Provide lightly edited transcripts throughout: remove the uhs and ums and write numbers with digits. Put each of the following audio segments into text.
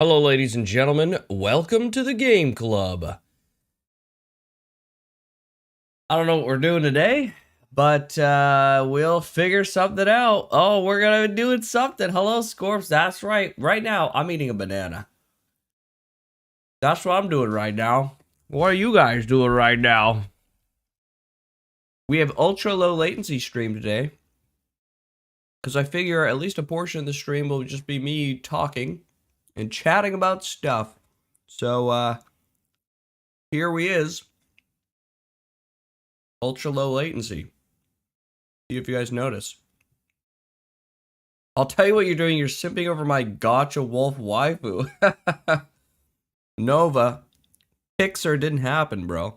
Hello, ladies and gentlemen. Welcome to the Game Club. I don't know what we're doing today, but we'll figure something out. Oh, we're gonna be doing something. Hello, Scorps. That's right. Right now, I'm eating a banana. That's what I'm doing right now. What are you guys doing right now? We have ultra low latency stream today, because I figure at least a portion of the stream will just be me talking and chatting about stuff. So, here we is. Ultra low latency. See if you guys notice. I'll tell you what you're doing. You're simping over my gotcha wolf waifu. Nova. Pixar didn't happen, bro.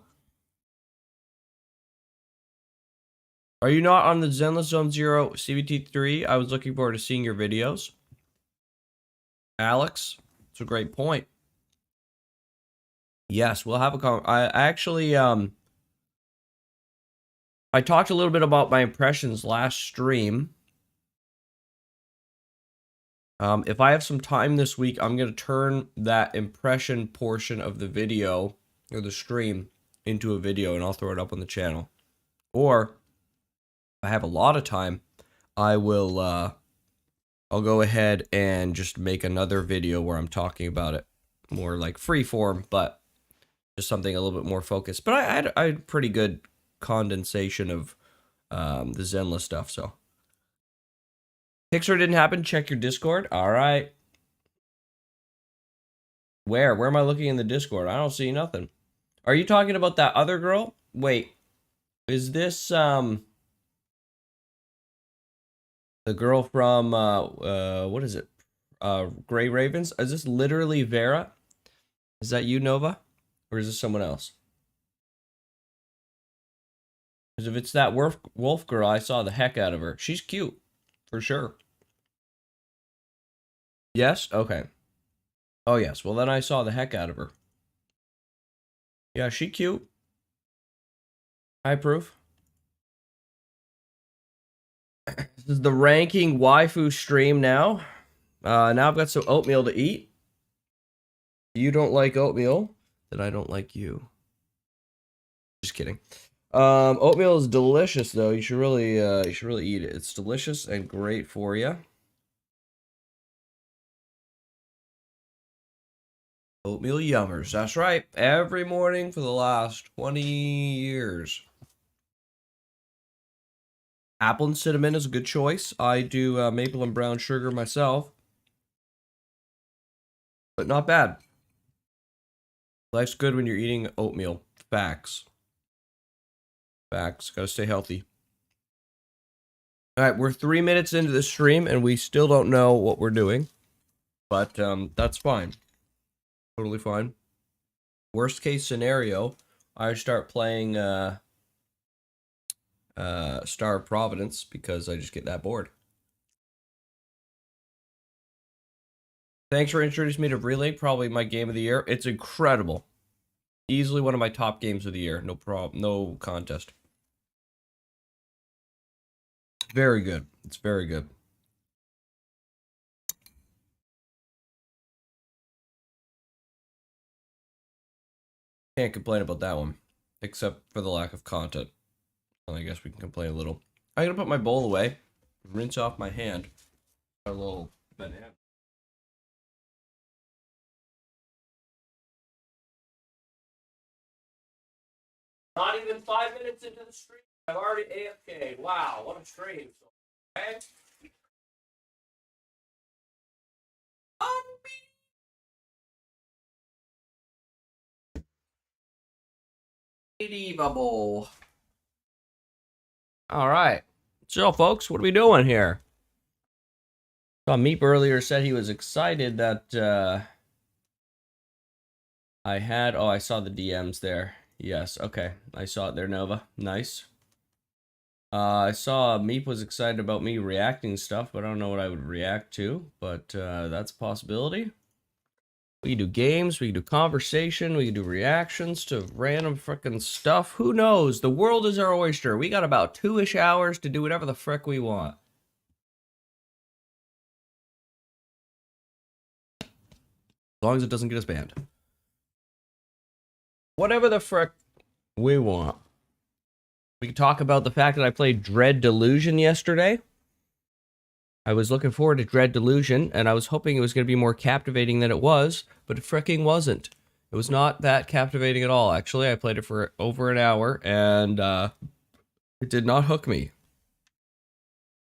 Are you not on the Zenless Zone Zero CBT3? I was looking forward to seeing your videos. Alex, it's a great point. Yes, we'll have a I actually, I talked a little bit about my impressions last stream. If I have some time this week, I'm going to turn that impression portion of the video, or the stream, into a video, and I'll throw it up on the channel. Or, if I have a lot of time, I will, I'll go ahead and just make another video where I'm talking about it. More like freeform, but just something a little bit more focused. But I had pretty good condensation of the Zenless stuff, so. Pixar didn't happen. Check your Discord. All right. Where? Where am I looking in the Discord? I don't see nothing. Are you talking about that other girl? Wait. Is this, the girl from, what is it? Gray Ravens? Is this literally Vera? Is that you, Nova? Or is this someone else? Because if it's that wolf girl, I saw the heck out of her. She's cute. For sure. Yes? Okay. Oh, yes. Well, then I saw the heck out of her. Yeah, she cute. High proof. This is the ranking waifu stream now. Now I've got some oatmeal to eat. You don't like oatmeal, then I don't like you. Just kidding. Oatmeal is delicious, though. You should really eat it. It's delicious and great for you. Oatmeal yummers. That's right. Every morning for the last 20 years. Apple and cinnamon is a good choice. I do maple and brown sugar myself. But not bad. Life's good when you're eating oatmeal. Facts. Facts. Gotta stay healthy. Alright, we're 3 minutes into the stream and we still don't know what we're doing. But that's fine. Totally fine. Worst case scenario, I start playing Star of Providence because I just get that bored. Thanks for introducing me to Relay, probably my game of the year. It's incredible. Easily one of my top games of the year. No problem. No contest. Very good. It's very good. Can't complain about that one. Except for the lack of content. Well, I guess we can complain a little. I'm gonna put my bowl away. Rinse off my hand. A little banana. Not even 5 minutes into the stream. I've already AFK'd. Wow, what a stream. Okay. Unbelievable. All right. So, folks, what are we doing here? Meep earlier said he was excited that I had... Oh, I saw the DMs there. Yes, okay. I saw it there, Nova. Nice. I saw Meep was excited about me reacting stuff, but I don't know what I would react to. But that's a possibility. We can do games, we can do conversation, we can do reactions to random frickin' stuff. Who knows? The world is our oyster. We got about 2-ish hours to do whatever the frick we want. long as it doesn't get us banned. Whatever the frick we want. We can talk about the fact that I played Dread Delusion yesterday. I was looking forward to Dread Delusion, and I was hoping it was going to be more captivating than it was, but it fricking wasn't. It was not that captivating at all, actually. I played it for over an hour, and it did not hook me.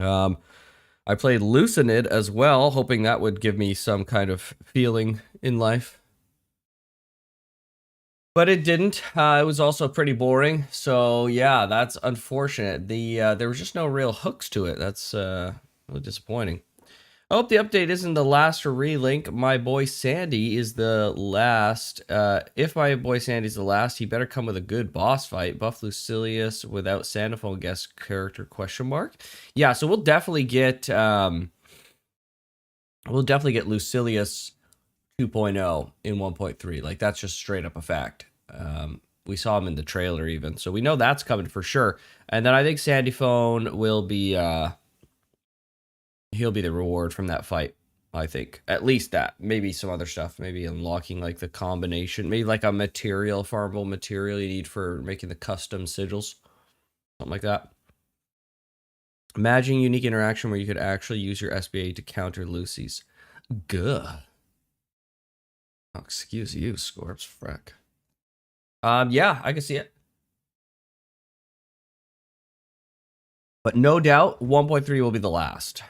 I played Lucinid as well, hoping that would give me some kind of feeling in life. But it didn't. It was also pretty boring. So yeah, that's unfortunate. There was just no real hooks to it. That's really disappointing. I hope the update isn't the last for Relink. My boy Sandy is the last. If my boy Sandy's the last, he better come with a good boss fight. Buff Lucilius without Sandophone guest character ? Yeah, so we'll definitely get Lucilius 2.0 in 1.3. Like, that's just straight up a fact. We saw him in the trailer even, so we know that's coming for sure. And then I think Sandy Phone will be he'll be the reward from that fight. I think at least that. Maybe some other stuff. Maybe unlocking like the combination. Maybe like a material, farmable material you need for making the custom sigils, something like that. Imagine unique interaction where you could actually use your SBA to counter Lucy's. Gah. Oh, excuse you, Scorps. Frack. Yeah, I can see it. But no doubt, 1.3 will be the last.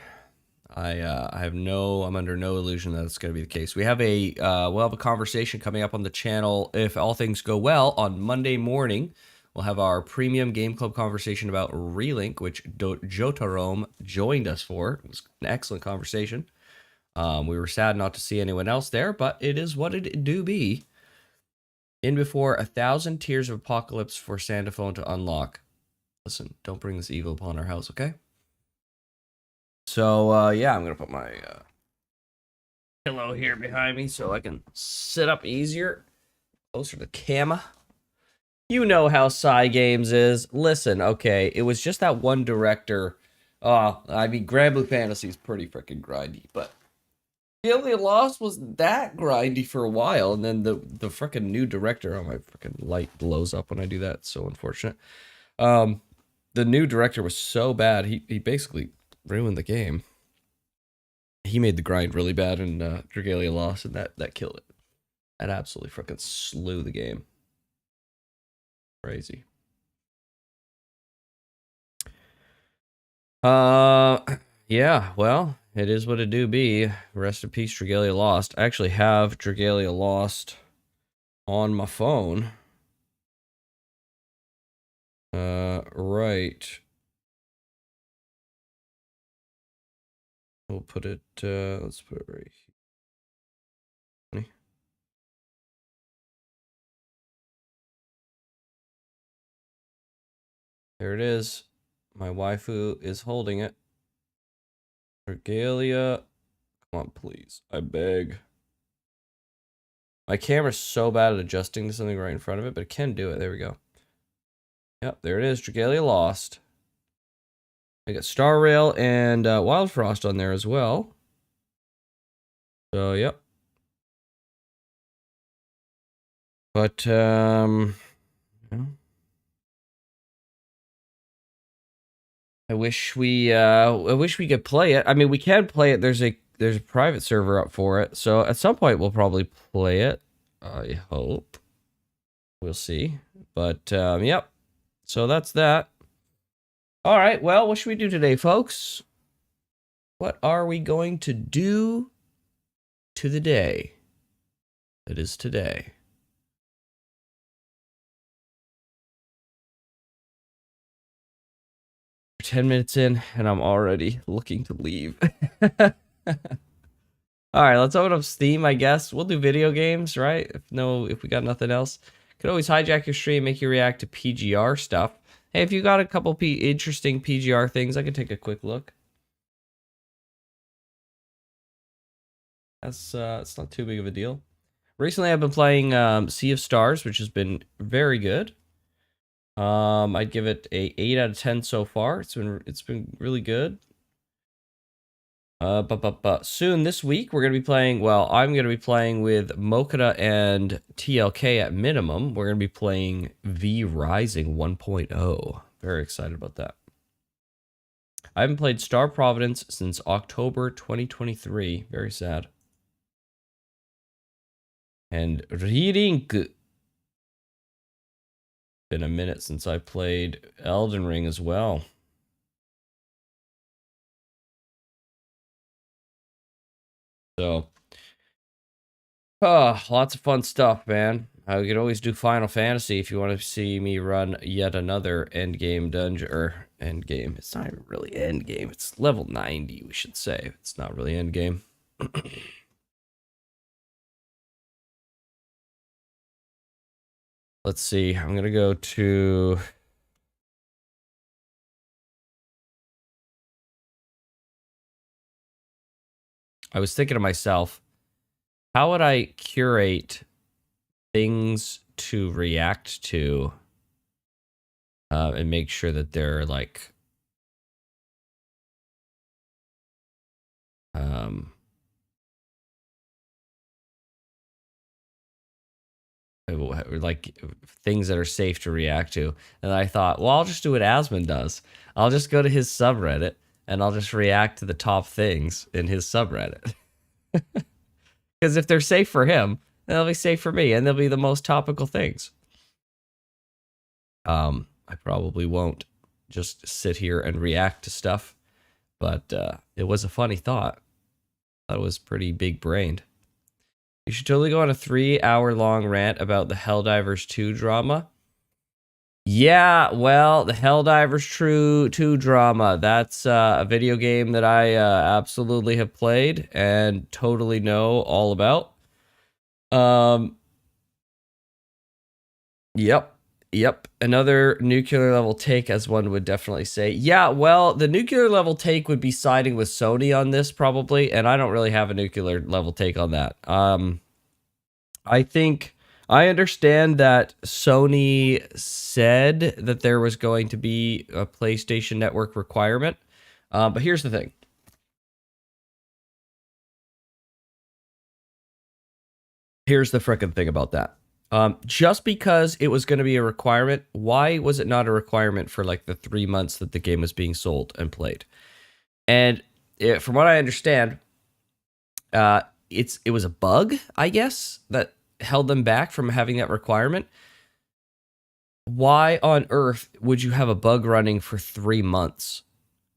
I'm under no illusion that it's going to be the case. We'll have a conversation coming up on the channel if all things go well on Monday morning. We'll have our premium game club conversation about Relink, which Jotarom joined us for. It was an excellent conversation. We were sad not to see anyone else there, but it is what it do be. In before 1,000 Tears of Apocalypse for Sandophone to unlock. Listen, don't bring this evil upon our house, okay? So, yeah, I'm going to put my pillow here behind me so I can sit up easier, closer to the camera. You know how Cygames is. Listen, okay, it was just that one director. I mean, Grand Blue Fantasy is pretty freaking grindy, but Dragalia Lost was that grindy for a while, and then the freaking new director. Oh, my freaking light blows up when I do that. It's so unfortunate. The new director was so bad. He basically ruined the game. He made the grind really bad in Dragalia Lost, and that killed it. That absolutely freaking slew the game. Crazy. Yeah, well, it is what it do be. Rest in peace, Dragalia Lost. I actually have Dragalia Lost on my phone. Right. We'll put it, let's put it right here. There it is. My waifu is holding it. Dragalia. Come on, please. I beg. My camera's so bad at adjusting to something right in front of it, but it can do it. There we go. Yep, there it is. Dragalia Lost. I got Star Rail and Wild Frost on there as well. So, yep. But, I wish we could play it. I mean, we can play it. There's a private server up for it. So at some point we'll probably play it. I hope. We'll see. But yep. So that's that. All right. Well, what should we do today, folks? What are we going to do to the day that is today? We're 10 minutes in, and I'm already looking to leave. All right, let's open up Steam, I guess. We'll do video games, right? If we got nothing else. Could always hijack your stream, make you react to PGR stuff. Hey, if you got a couple interesting PGR things, I could take a quick look. That's it's not too big of a deal. Recently, I've been playing Sea of Stars, which has been very good. I'd give it a 8 out of 10 so far. It's been really good. Soon this week, we're going to be playing, well, I'm going to be playing with Mokuda and TLK at minimum. We're going to be playing V Rising 1.0. Very excited about that. I haven't played Star Providence since October 2023. Very sad. And reading. Been a minute since I played Elden Ring as well. So, lots of fun stuff, man. I could always do Final Fantasy if you want to see me run yet another endgame dungeon, or endgame. It's not even really endgame. It's level 90, we should say. It's not really endgame. Let's see. I'm going to go to... I was thinking to myself, how would I curate things to react to and make sure that they're like like things that are safe to react to. And I thought, well, I'll just do what Asmon does. I'll just go to his subreddit and I'll just react to the top things in his subreddit. Because if they're safe for him, they'll be safe for me, and they'll be the most topical things. I probably won't just sit here and react to stuff, but it was a funny thought. That was pretty big-brained. You should totally go on a 3-hour-long rant about the Helldivers 2 drama. Yeah, well, the Helldivers 2 drama, that's a video game that I absolutely have played and totally know all about. Yep. Another nuclear level take, as one would definitely say. Yeah, well, the nuclear level take would be siding with Sony on this probably, and I don't really have a nuclear level take on that. I think I understand that Sony said that there was going to be a PlayStation Network requirement, but here's the thing. Here's the frickin' thing about that. Just because it was going to be a requirement, why was it not a requirement for like the 3 months that the game was being sold and played? And from what I understand, it was a bug, I guess, that held them back from having that requirement. Why on earth would you have a bug running for 3 months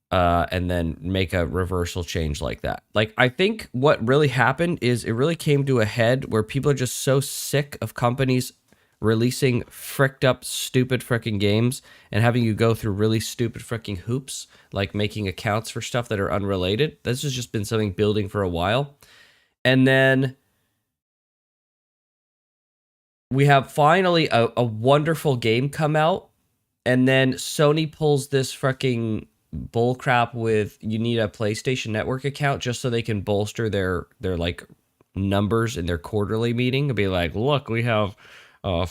and then make a reversal change like that? Like, I think what really happened is it really came to a head where people are just so sick of companies releasing fricked up stupid freaking games and having you go through really stupid freaking hoops, like making accounts for stuff that are unrelated. This has just been something building for a while. And then we have finally a wonderful game come out, and then Sony pulls this fucking bullcrap with you need a PlayStation Network account just so they can bolster their like numbers in their quarterly meeting and be like, look, we have a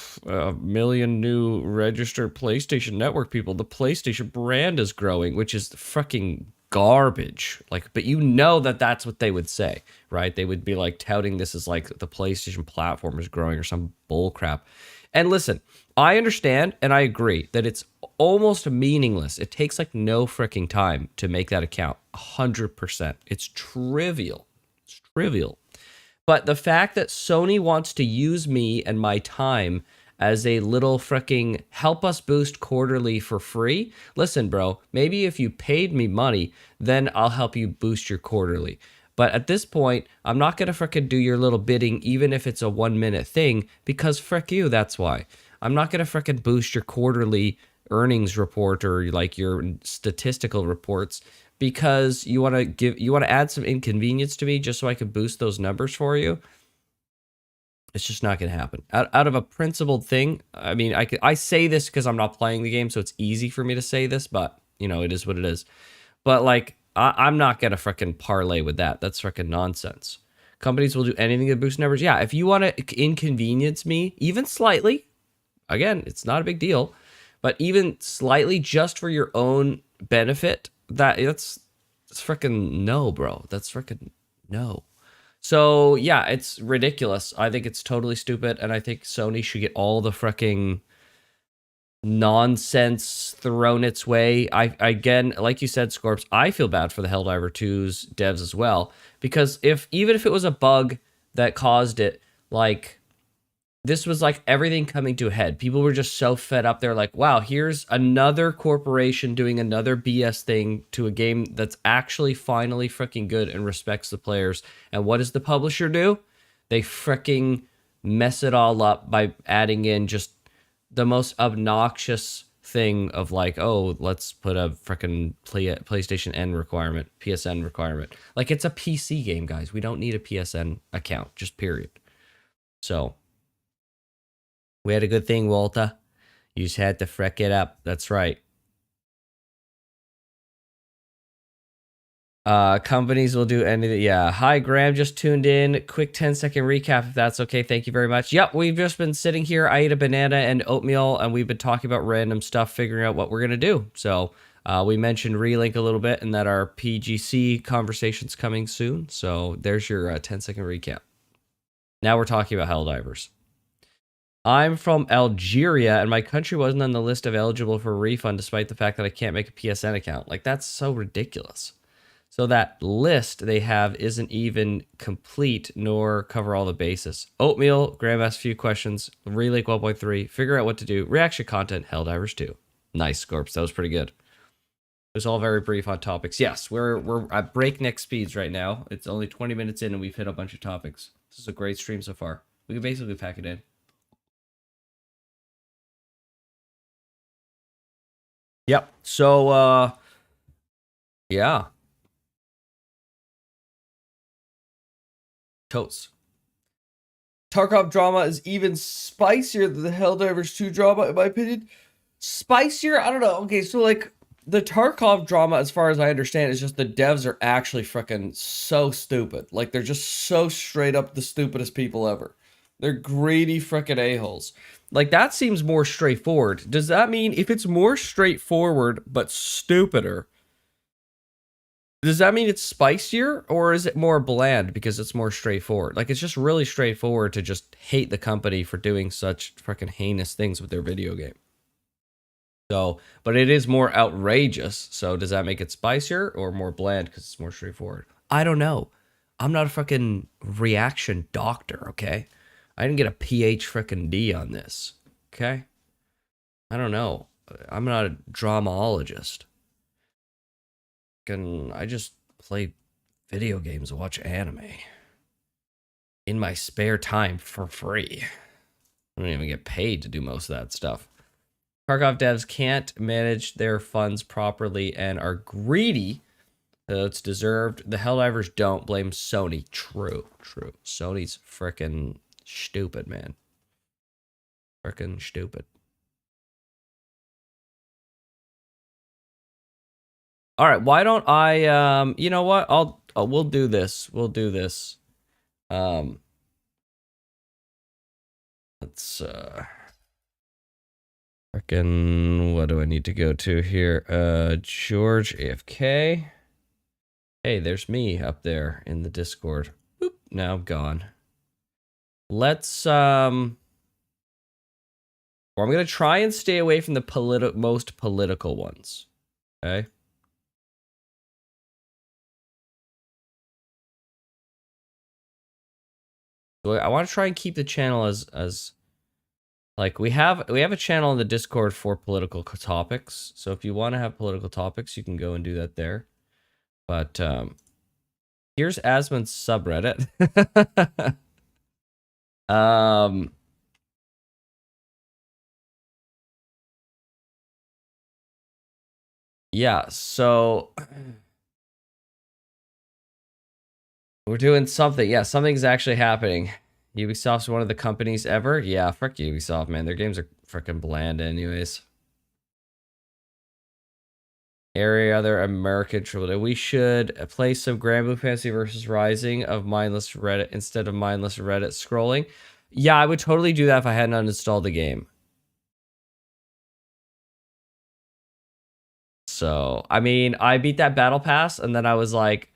million new registered PlayStation Network people. The PlayStation brand is growing, which is fucking garbage. Like, but you know that that's what they would say, right? They would be like touting this as like the PlayStation platform is growing or some bull crap. And listen, I understand and I agree that it's almost meaningless. It takes like no freaking time to make that account. 100%. It's trivial. It's trivial. But the fact that Sony wants to use me and my time as a little freaking help us boost quarterly for free. Listen, bro, maybe if you paid me money, then I'll help you boost your quarterly. But at this point, I'm not going to freaking do your little bidding, even if it's a 1-minute thing, because frick you, that's why. I'm not going to freaking boost your quarterly earnings report or like your statistical reports because you want to add some inconvenience to me just so I can boost those numbers for you. It's just not going to happen. Out of a principled thing, I mean, I say this because I'm not playing the game, so it's easy for me to say this, but, you know, it is what it is. But, like, I'm not going to freaking parlay with that. That's freaking nonsense. Companies will do anything to boost numbers. Yeah, if you want to inconvenience me, even slightly, again, it's not a big deal, but even slightly just for your own benefit, that's It's freaking no, bro. That's freaking no. So yeah, it's ridiculous. I think it's totally stupid, and I think Sony should get all the freaking nonsense thrown its way. I again, like you said, Scorps, I feel bad for the Helldiver 2's devs as well, because even if it was a bug that caused it, like this was like everything coming to a head. People were just so fed up. They're like, wow, here's another corporation doing another BS thing to a game that's actually finally freaking good and respects the players. And what does the publisher do? They freaking mess it all up by adding in just the most obnoxious thing of like, oh, let's put a freaking PlayStation N requirement, PSN requirement. Like, it's a PC game, guys. We don't need a PSN account, just period. So we had a good thing, Walter. You just had to freck it up. That's right. Companies will do anything. Yeah. Hi, Graham. Just tuned in. Quick 10-second recap, if that's okay. Thank you very much. Yep, we've just been sitting here. I ate a banana and oatmeal, and we've been talking about random stuff, figuring out what we're going to do. So we mentioned Relink a little bit, and that our PGC conversation's coming soon. So there's your 10-second recap. Now we're talking about Helldivers. I'm from Algeria, and my country wasn't on the list of eligible for a refund despite the fact that I can't make a PSN account. Like, that's so ridiculous. So that list they have isn't even complete nor cover all the bases. Oatmeal, Graham asked a few questions. Relink 1.3, figure out what to do. Reaction content, Helldivers 2. Nice, Scorps. That was pretty good. It was all very brief on topics. Yes, we're at breakneck speeds right now. It's only 20 minutes in, and we've hit a bunch of topics. This is a great stream so far. We can basically pack it in. Yep. So, yeah. Totes. Tarkov drama is even spicier than the Helldivers 2 drama, in my opinion. Spicier? I don't know. Okay, so, like, the Tarkov drama, as far as I understand, is just the devs are actually freaking so stupid. Like, they're just so straight up the stupidest people ever. They're greedy freaking a-holes. Like, that seems more straightforward. Does that mean if it's more straightforward but stupider, does that mean it's spicier, or is it more bland because it's more straightforward? Like, it's just really straightforward to just hate the company for doing such freaking heinous things with their video game. So, but it is more outrageous. So does that make it spicier or more bland because it's more straightforward? I don't know. I'm not a fucking reaction doctor, okay? I didn't get a PH freaking D on this, okay? I don't know. I'm not a dramaologist. I just play video games and watch anime in my spare time for free. I don't even get paid to do most of that stuff. Tarkov devs can't manage their funds properly and are greedy. It's deserved. The Helldivers don't. Blame Sony. True. Sony's freaking stupid, man. Freaking stupid. All right, why don't I, you know what? We'll do this. Let's, freaking, what do I need to go to here? George AFK. Hey, there's me up there in the Discord. Boop, now I'm gone. Let's, I'm gonna try and stay away from the most political ones. Okay? So I want to try and keep the channel as like we have a channel in the Discord for political topics. So if you want to have political topics, you can go and do that there. But here's Asmon's subreddit. Yeah, so we're doing something. Yeah, something's actually happening. Ubisoft's one of the companies ever. Yeah, fuck Ubisoft, man. Their games are freaking bland anyways. Every other American AAA. We should play some Granblue Fantasy versus Rising of mindless Reddit instead of mindless Reddit scrolling. Yeah, I would totally do that if I hadn't uninstalled the game. So, I mean, I beat that battle pass and then I was like,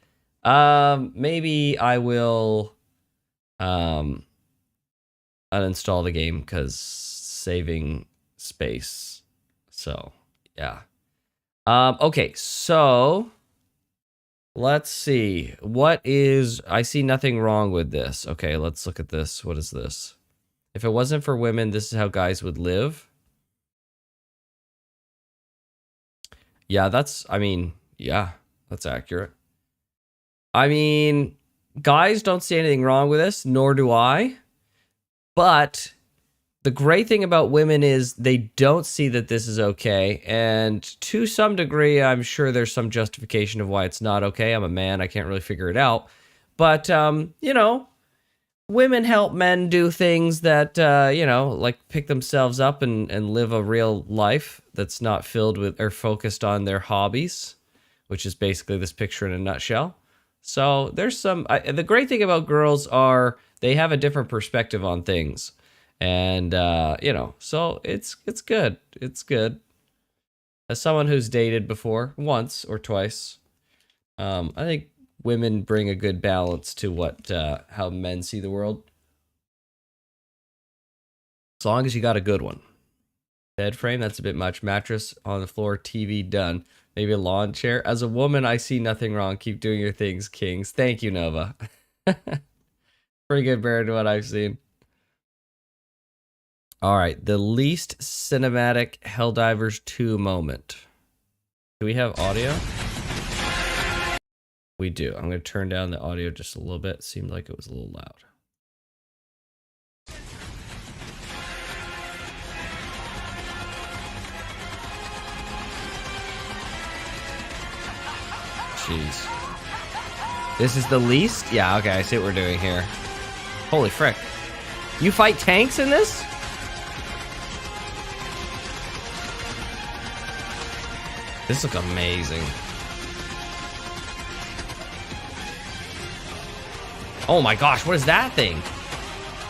maybe I will uninstall the game because saving space. So, yeah. Okay, so let's see. What is... I see nothing wrong with this. Okay, let's look at this. What is this? If it wasn't for women, this is how guys would live. Yeah, that's... I mean, yeah, that's accurate. I mean, guys don't see anything wrong with this, nor do I. But the great thing about women is they don't see that this is okay. And to some degree, I'm sure there's some justification of why it's not okay. I'm a man. I can't really figure it out. But, you know, women help men do things that, you know, like pick themselves up and live a real life that's not filled with or focused on their hobbies, which is basically this picture in a nutshell. So there's some... the great thing about girls are they have a different perspective on things. And, you know, so it's good. It's good. As someone who's dated before, once or twice, I think women bring a good balance to what, how men see the world. As long as you got a good one. Bed frame, that's a bit much. Mattress on the floor, TV, done. Maybe a lawn chair. As a woman, I see nothing wrong. Keep doing your things, kings. Thank you, Nova. Pretty good compared to what I've seen. All right, the least cinematic Helldivers 2 moment. Do we have audio? We do. I'm going to turn down the audio just a little bit. It seemed like it was a little loud. Jeez. This is the least? Yeah, okay, I see what we're doing here. Holy frick. You fight tanks in this? This looks amazing. Oh my gosh, what is that thing?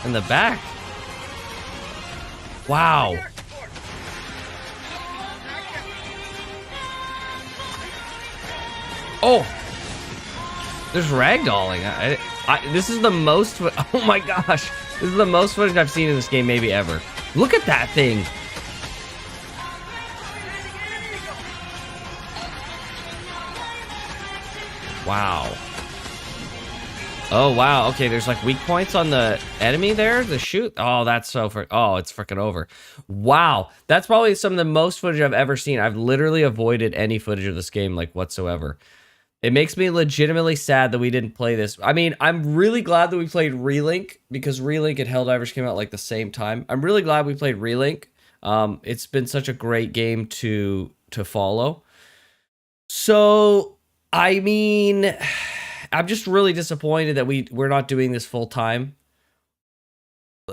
In the back? Wow. Oh! There's ragdolling. This is the most... Oh my gosh. This is the most footage I've seen in this game maybe ever. Look at that thing. Wow. Oh, wow. Okay, there's like weak points on the enemy there to shoot. Oh, that's so... Oh, it's freaking over. Wow. That's probably some of the most footage I've ever seen. I've literally avoided any footage of this game like whatsoever. It makes me legitimately sad that we didn't play this. I mean, I'm really glad that we played Relink because Relink and Helldivers came out like the same time. I'm really glad we played Relink. It's been such a great game to follow. So, I mean, I'm just really disappointed that we're not doing this full time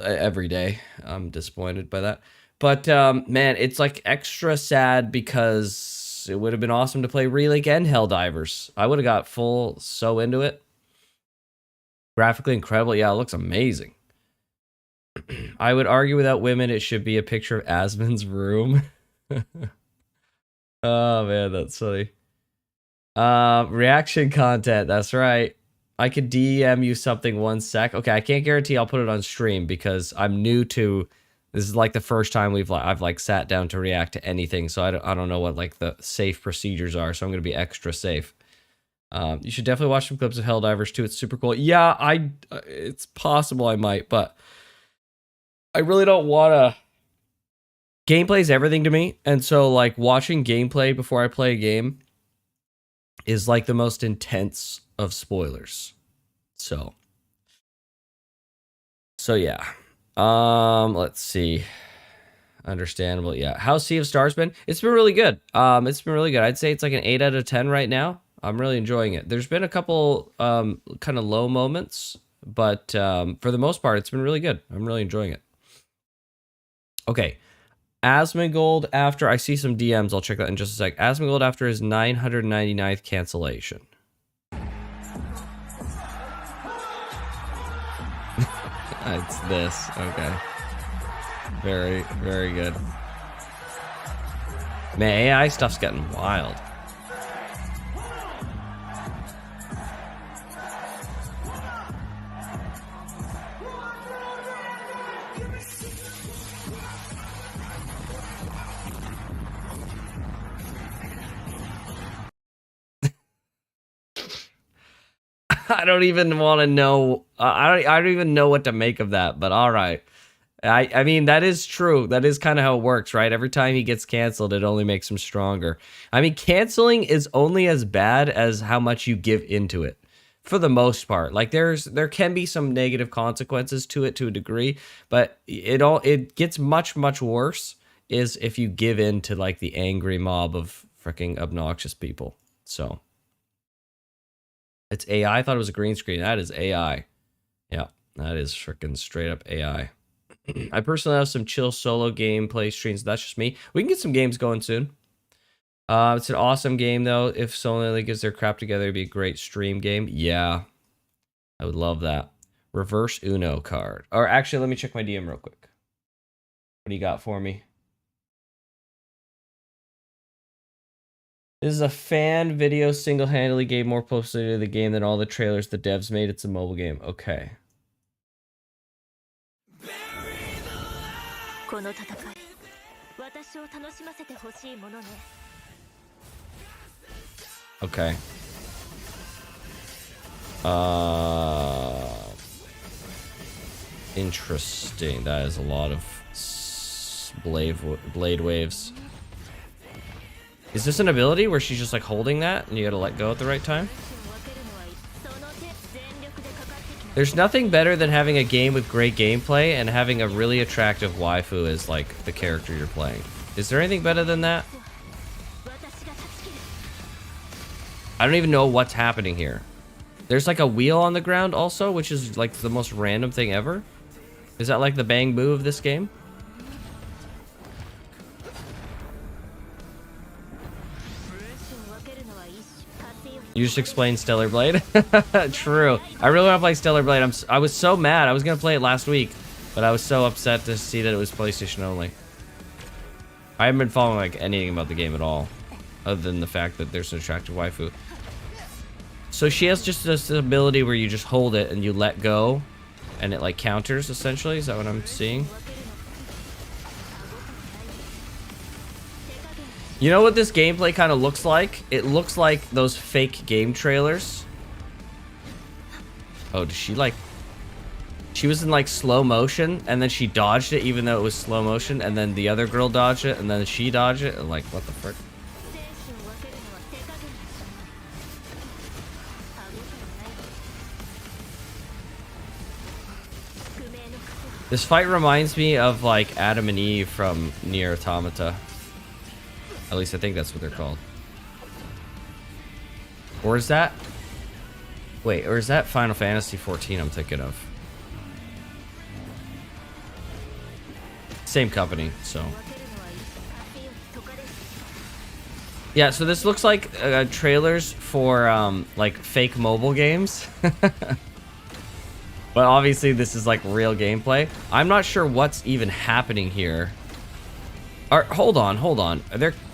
every day. I'm disappointed by that. But, man, it's like extra sad because it would have been awesome to play Relink and Helldivers. I would have got so into it. Graphically incredible. Yeah, it looks amazing. I would argue without women, it should be a picture of Asmon's room. Oh, man, that's funny. Reaction content. That's right. I could DM you something 1 sec. Okay, I can't guarantee I'll put it on stream because I'm new to... This is like the first time I've like sat down to react to anything, so I don't know what like the safe procedures are, so I'm gonna be extra safe. You should definitely watch some clips of Helldivers too. It's super cool. Yeah, it's possible I might, but I really don't wanna. Gameplay is everything to me, and so like watching gameplay before I play a game is like the most intense of spoilers. So yeah. Let's see. Understandable. Yeah. How's Sea of Stars been? It's been really good. It's been really good. I'd say it's like an 8 out of 10 right now. I'm really enjoying it. There's been a couple, kind of low moments, but, for the most part, it's been really good. I'm really enjoying it. Okay. Asmongold after, I see some DMs. I'll check that in just a sec. Asmongold after his 999th cancellation. It's this. Okay. Very, very good. Man, AI stuff's getting wild. I don't even want to know. I don't even know what to make of that. But all right. I mean, that is true. That is kind of how it works, right? Every time he gets canceled, it only makes him stronger. I mean, canceling is only as bad as how much you give into it, for the most part. Like there can be some negative consequences to it to a degree, but it gets much worse is if you give in to like the angry mob of freaking obnoxious people. So it's AI. I thought it was a green screen. That is AI. Yeah, that is freaking straight up AI. I personally have some chill solo gameplay streams. That's just me. We can get some games going soon. It's an awesome game, though. If Solo gets their crap together, it'd be a great stream game. Yeah, I would love that. Reverse Uno card. Or actually, let me check my DM real quick. What do you got for me? This is a fan video single-handedly gave more publicity to the game than all the trailers the devs made. It's a mobile game. Okay. Okay. Interesting. That is a lot of blade waves. Is this an ability where she's just like holding that and you gotta let go at the right time? There's nothing better than having a game with great gameplay and having a really attractive waifu as like the character you're playing. Is there anything better than that? I don't even know what's happening here. There's like a wheel on the ground also, which is like the most random thing ever. Is that like the bang boo of this game? You just explained Stellar Blade. True. I really want to play Stellar Blade. I was so mad. I was going to play it last week, but I was so upset to see that it was PlayStation only. I haven't been following like anything about the game at all, other than the fact that there's an attractive waifu. So she has just this ability where you just hold it and you let go, and it like counters essentially. Is that what I'm seeing? You know what this gameplay kind of looks like? It looks like those fake game trailers. Oh, does she like... She was in like slow motion and then she dodged it even though it was slow motion, and then the other girl dodged it and then she dodged it, and like, what the frick? This fight reminds me of like Adam and Eve from Nier Automata. At least I think that's what they're called. Or is that... Wait, or is that Final Fantasy 14 I'm thinking of? Same company, so... Yeah, so this looks like trailers for like fake mobile games. But obviously this is like real gameplay. I'm not sure what's even happening here. Hold on.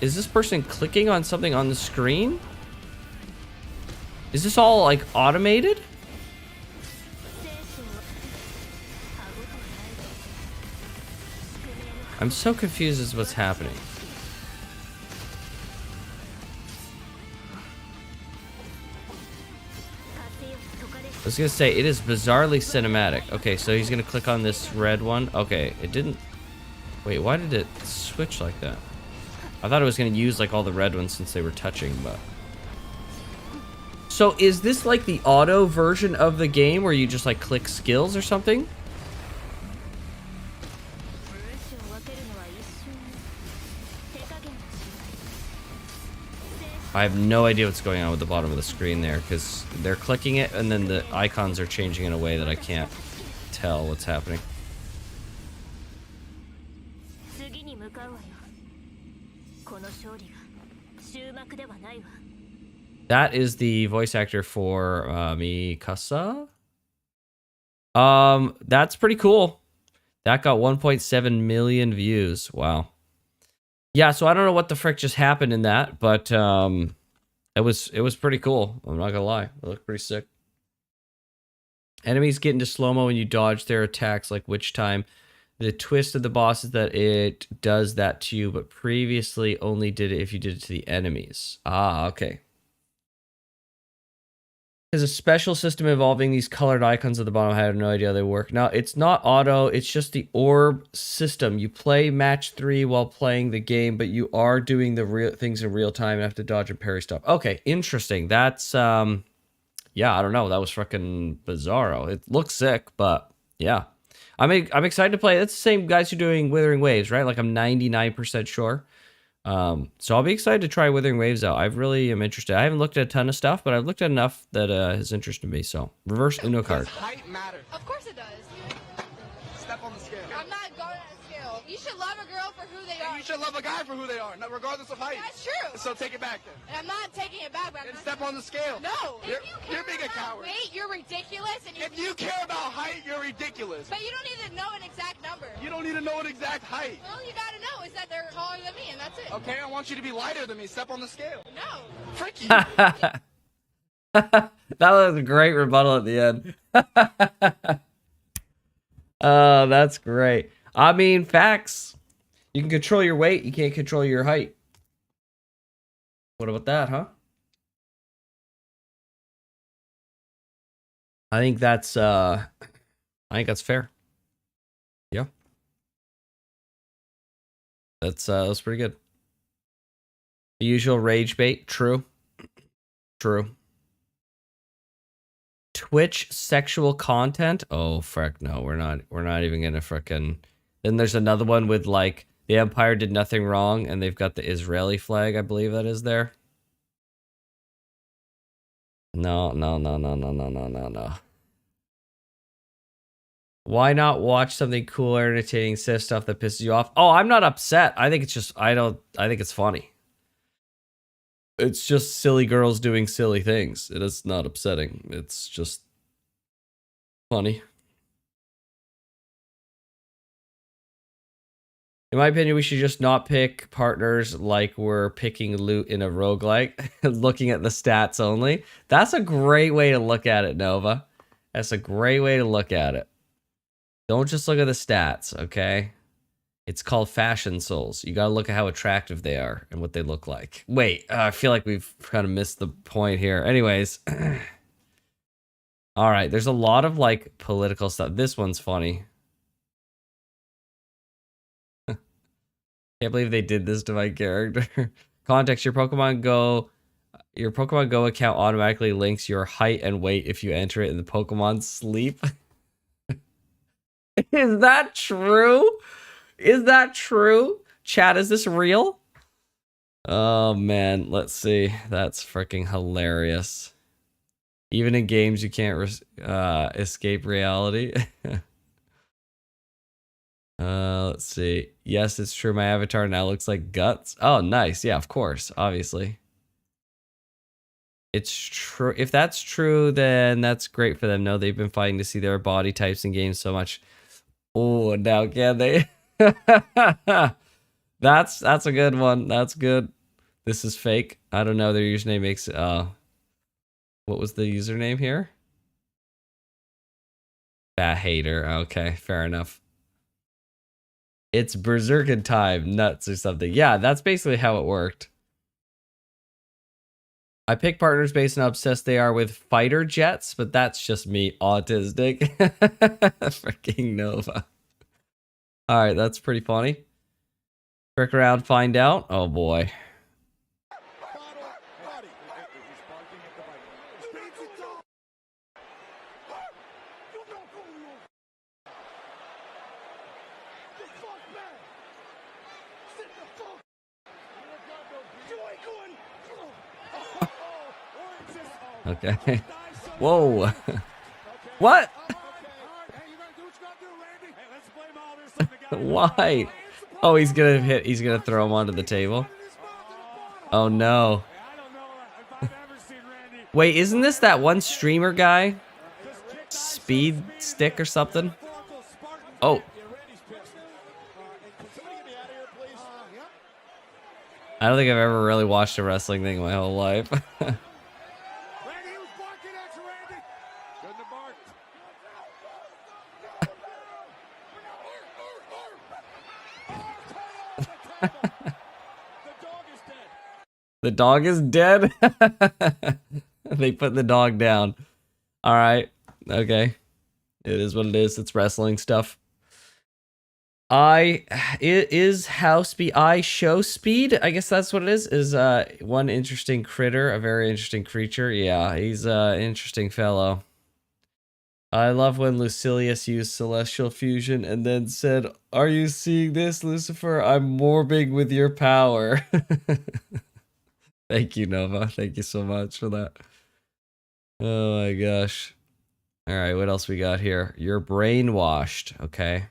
Is this person clicking on something on the screen? Is this all like automated? I'm so confused as to what's happening. I was gonna say, it is bizarrely cinematic. Okay, so he's gonna click on this red one. Okay, it didn't... Wait, why did it switch like that? I thought it was gonna use like all the red ones since they were touching, but... So is this like the auto version of the game where you just like click skills or something? I have no idea what's going on with the bottom of the screen there, because they're clicking it and then the icons are changing in a way that I can't tell what's happening. That is the voice actor for Mikasa. That's pretty cool. That got 1.7 million views. Wow. Yeah, so I don't know what the frick just happened in that, but it was pretty cool. I'm not gonna lie, it looked pretty sick. Enemies get into slow-mo when you dodge their attacks, like Witch Time. The twist of the boss is that it does that to you, but previously only did it if you did it to the enemies. Ah, okay. There's a special system involving these colored icons at the bottom. I have no idea how they work. Now, it's not auto, it's just the orb system. You play match 3 while playing the game, but you are doing the real things in real time and have to dodge and parry stuff. Okay, interesting. That's, yeah, I don't know. That was fucking bizarro. It looks sick, but yeah. I'm excited to play. It's the same guys who are doing Withering Waves, right? Like, I'm 99% sure. So I'll be excited to try Withering Waves out. I really am interested. I haven't looked at a ton of stuff, but I've looked at enough that has interested me. So reverse Uno card. Does height matter? Of course it does. Step on the scale. I'm not going on a scale. You should love a girl for who they are. You should love a guy for who they are, regardless of height. That's true. So take it back then. And I'm not taking it back. But And step on the scale. No. You're being a coward. Weight, you're ridiculous. And If you care about height, you're ridiculous. But you don't need to know an exact number. You don't need to know an exact height. All you gotta know is that they're taller than me, and that's it. Okay, I want you to be lighter than me. Step on the scale. No. Frick you. That was a great rebuttal at the end. Oh, that's great. I mean, facts. You can control your weight. You can't control your height. What about that, huh? I think that's fair. Yeah. That's pretty good. The usual rage bait. True. True. Twitch sexual content. Oh, frick, no. We're not even gonna frickin'. Then there's another one with, like, the Empire did nothing wrong, and they've got the Israeli flag, I believe that is there. No. Why not watch something cool, entertaining, instead of stuff that pisses you off? Oh, I'm not upset. I think it's just, I think it's funny. It's just silly girls doing silly things. It is not upsetting. It's just funny. In my opinion, we should just not pick partners like we're picking loot in a roguelike, looking at the stats only. That's a great way to look at it, Nova. That's a great way to look at it. Don't just look at the stats, okay? It's called Fashion Souls. You gotta look at how attractive they are and what they look like. Wait, I feel like we've kind of missed the point here. Anyways. All right, there's a lot of, like, political stuff. This one's funny. Can't believe they did this to my character. Context, your Pokemon Go account automatically links your height and weight if you enter it in the Pokemon sleep. Is that true? Is that true? Chat, is this real? Oh man, let's see. That's freaking hilarious. Even in games you can't escape reality. Let's see. Yes, it's true. My avatar now looks like Guts. Oh, nice. Yeah, of course. Obviously. It's true. If that's true, then that's great for them. No, they've been fighting to see their body types in games so much. Oh, now can they? That's a good one. That's good. This is fake. I don't know. Their username makes what was the username here? Fat hater. Okay, fair enough. It's Berserker time, nuts or something. Yeah, that's basically how it worked. I pick partners based on how obsessed they are with fighter jets, but that's just me, autistic. Freaking Nova. All right, that's pretty funny. Trick around, find out. Oh boy. Okay. Whoa. What? Why? Oh, he's gonna throw him onto the table. Oh no. Wait, isn't this that one streamer guy? Speed Stick or something? Oh. I don't think I've ever really watched a wrestling thing my whole life. Randy, he was barking at you, Randy. Shouldn't have barked. The dog is dead? They put the dog down. All right. Okay. It is what it is. It's wrestling stuff. It is house speed. I show speed. I guess that's what it is one interesting critter, a very interesting creature. Yeah, he's an interesting fellow. I love when Lucilius used celestial fusion and then said, "Are you seeing this, Lucifer? I'm morbing with your power." Thank you, Nova. Thank you so much for that. Oh my gosh. All right, what else we got here? You're brainwashed. Okay.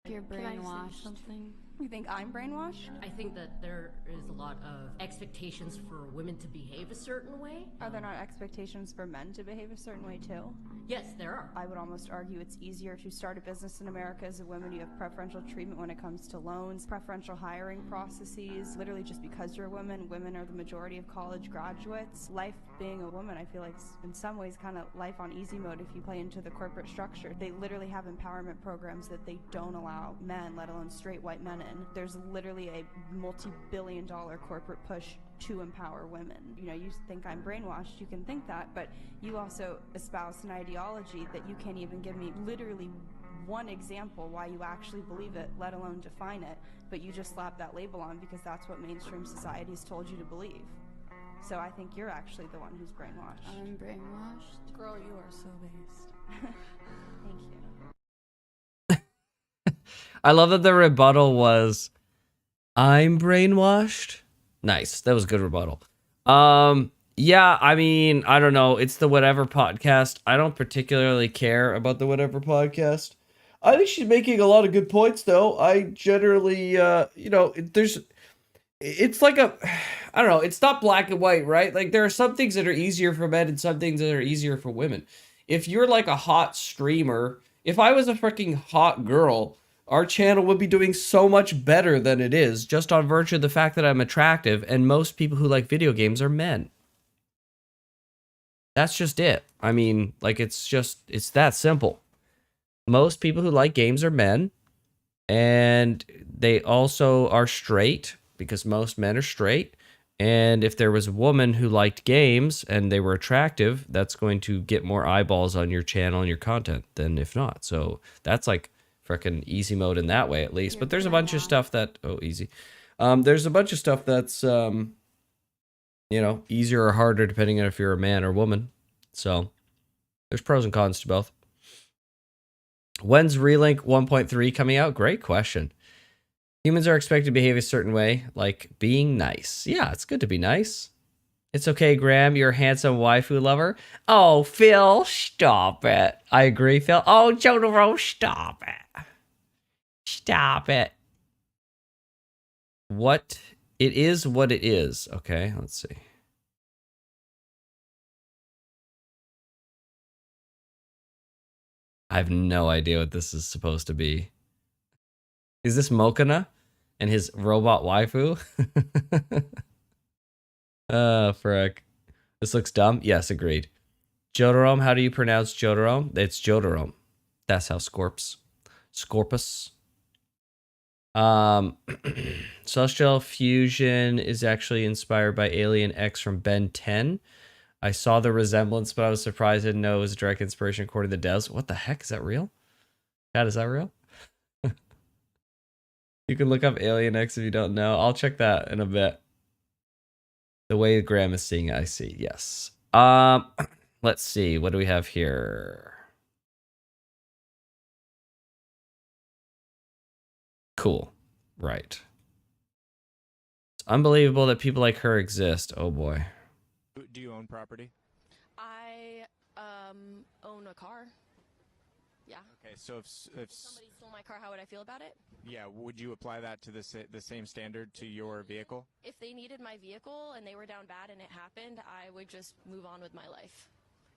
You're brainwashed. Something. You think I'm brainwashed? I think that there is a lot of expectations for women to behave a certain way. Are there not expectations for men to behave a certain way too? Yes, there are. I would almost argue it's easier to start a business in America as a woman. You have preferential treatment when it comes to loans, preferential hiring processes. Literally just because you're a woman, women are the majority of college graduates. Life being a woman, I feel like in some ways kind of life on easy mode if you play into the corporate structure. They literally have empowerment programs that they don't allow men, let alone straight white men in. There's literally a multi-billion-dollar corporate push to empower women. You know, you think I'm brainwashed, you can think that, but you also espouse an ideology that you can't even give me literally one example why you actually believe it, let alone define it, but you just slap that label on because that's what mainstream society's told you to believe. So I think you're actually the one who's brainwashed. I'm brainwashed. Girl, you are so based. Thank you. I love that the rebuttal was, "I'm brainwashed." Nice. That was a good rebuttal. Yeah, I mean, I don't know. It's the Whatever podcast. I don't particularly care about the Whatever podcast. I think she's making a lot of good points, though. I generally, it's like I don't know. It's not black and white, right? Like, there are some things that are easier for men and some things that are easier for women. If you're like a hot streamer, if I was a freaking hot girl, our channel would be doing so much better than it is just on virtue of the fact that I'm attractive, and most people who like video games are men. That's just it. I mean, like, it's that simple. Most people who like games are men, and they also are straight because most men are straight. And if there was a woman who liked games and they were attractive, that's going to get more eyeballs on your channel and your content than if not. So that's like freaking easy mode in that way, at least. But there's a bunch of stuff that, easy. There's a bunch of stuff that's, easier or harder depending on if you're a man or woman. So there's pros and cons to both. When's Relink 1.3 coming out? Great question. Humans are expected to behave a certain way, like being nice. Yeah, it's good to be nice. It's okay, Graham. You're a handsome waifu lover. Oh, Phil, stop it. I agree, Phil. Oh, Jotaro, stop it. Stop it. What it is, what it is. Okay, let's see. I have no idea what this is supposed to be. Is this Mokana and his robot waifu? Frick. This looks dumb. Yes, agreed. Jotaro, how do you pronounce Jotaro? It's Jotaro. That's how Scorpus. Celestial Fusion is actually inspired by Alien X from Ben 10. I saw the resemblance, but I was surprised I didn't know it was a direct inspiration according to the devs. What the heck? Is that real? God, is that real? You can look up Alien X if you don't know. I'll check that in a bit. The way Graham is seeing it, I see. Yes. Let's see. What do we have here? Cool. Right. It's unbelievable that people like her exist. Oh boy. Do you own property? I own a car. Yeah. Okay, so if Somebody stole my car, how would I feel about it? yeah, would you apply that to the same standard to your vehicle? If they needed my vehicle and they were down bad and it happened, I would just move on with my life.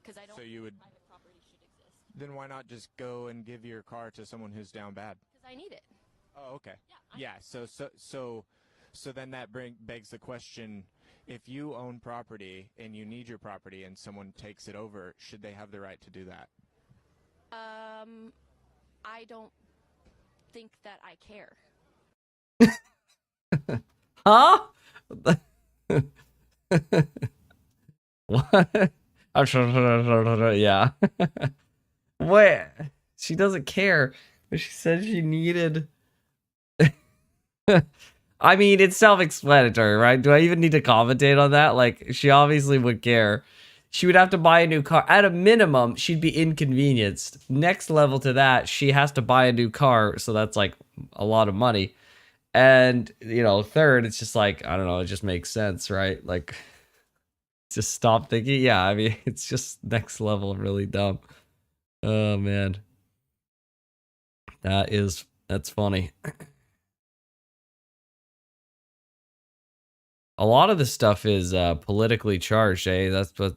Because I don't So you would- think private property should exist. Then why not just go and give your car to someone who's down bad? Because I need it. Oh, okay. Yeah. Yeah. So So then that begs the question, if you own property and you need your property and someone takes it over, should they have the right to do that? I don't think that I care. Huh? What? Yeah. Wait. She doesn't care, but she said she needed. I mean, it's self-explanatory, right? Do I even need to commentate on that? Like, she obviously would care. She would have to buy a new car. At a minimum, she'd be inconvenienced. Next level to that, she has to buy a new car, so that's like a lot of money. And, you know, third, it's just like, I don't know, it just makes sense, right? Like, just stop thinking. Yeah, I mean, it's just next level really dumb. Oh, man. That's funny. A lot of this stuff is politically charged, eh? That's what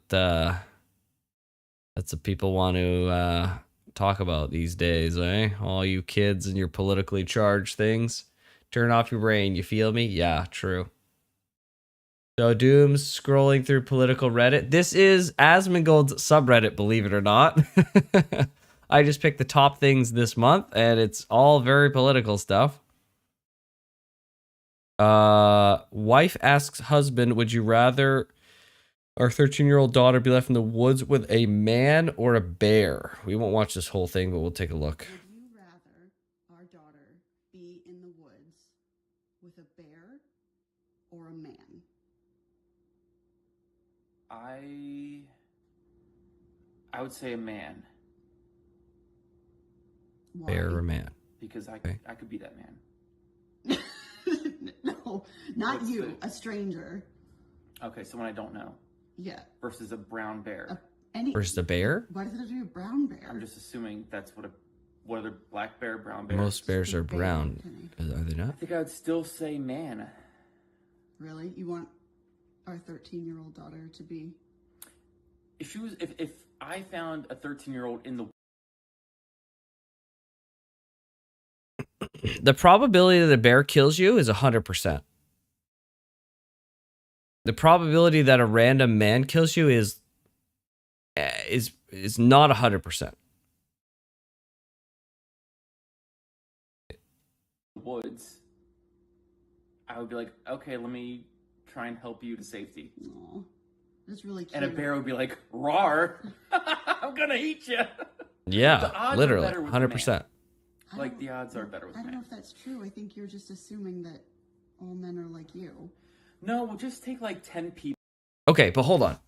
people want to talk about these days, eh? All you kids and your politically charged things. Turn off your brain, you feel me? Yeah, true. So Doom's scrolling through political Reddit. This is Asmongold's subreddit, believe it or not. I just picked the top things this month, and it's all very political stuff. Wife asks husband, would you rather our 13-year-old daughter be left in the woods with a man or a bear? We won't watch this whole thing, but we'll take a look. Would you rather our daughter be in the woods with a bear or a man? I would say a man. Why? Bear or a man? Because I could be that man. No, not you, a stranger. Okay, someone I don't know. Yeah. Versus a brown bear. Versus a bear? Why does it have to be a brown bear? I'm just assuming that's what are black bear, brown bear? Most bears are brown. Are they not? I think I would still say man. Really? You want our 13-year-old daughter to be? If I found a 13-year-old in the The probability that a bear kills you is 100%. The probability that a random man kills you is not 100%. woods, I would be like, okay, let me try and help you to safety. Aw, that's really cute. And a bear would be like, roar, I'm gonna eat you. Yeah, literally, 100%. Like, the odds are better with I don't man. know if that's true. I think you're just assuming that all men are like you. No, we'll just take like 10 people. Okay, but hold on.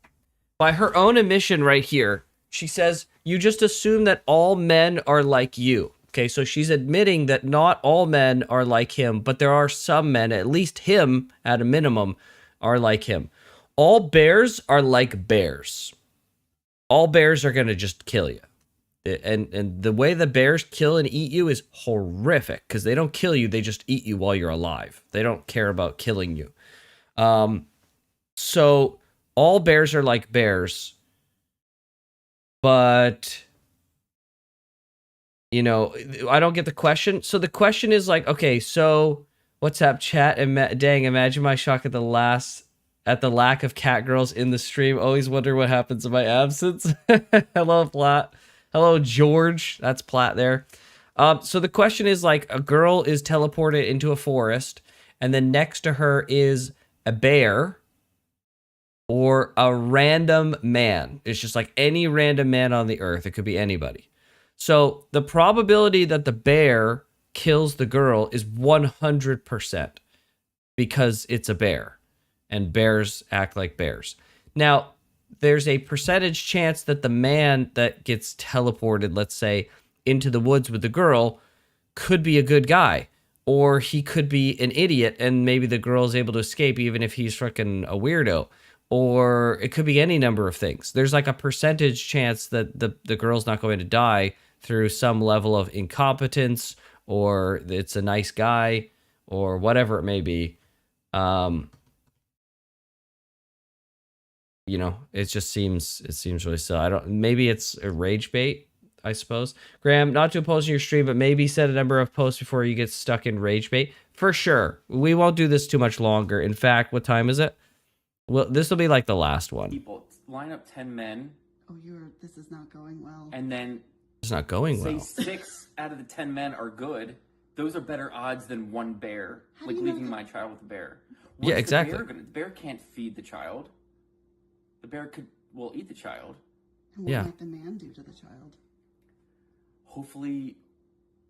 By her own admission right here, she says, you just assume that all men are like you. Okay, so she's admitting that not all men are like him, but there are some men, at least him, at a minimum, are like him. All bears are like bears. All bears are going to just kill you. And the way the bears kill and eat you is horrific, because they don't kill you, they just eat you while you're alive. They don't care about killing you. So all bears are like bears, but, you know, I don't get the question. So the question is like, okay, so what's up, chat? Dang, imagine my shock at the lack of cat girls in the stream. Always wonder what happens in my absence. Hello, Platt. Hello, George. That's Platt there. So the question is like, a girl is teleported into a forest, and then next to her is a bear or a random man. It's just like any random man on the earth. It could be anybody. So the probability that the bear kills the girl is 100% because it's a bear, and bears act like bears. Now, there's a percentage chance that the man that gets teleported, let's say, into the woods with the girl could be a good guy, or he could be an idiot and maybe the girl is able to escape even if he's freaking a weirdo, or it could be any number of things. There's like a percentage chance that the girl's not going to die through some level of incompetence, or it's a nice guy, or whatever it may be. You know, it seems really silly. Maybe it's a rage bait. I suppose. Graham, not to oppose your stream, but maybe set a number of posts before you get stuck in rage bait. For sure. We won't do this too much longer. In fact, what time is it? Well, this will be like the last one. People line up 10 men. Oh, this is not going well. And then it's not going say well. 6 out of the 10 men are good. Those are better odds than one bear. Like leaving my child with a bear. What's exactly. The bear can't feed the child. The bear will eat the child. And what might the man do to the child? Hopefully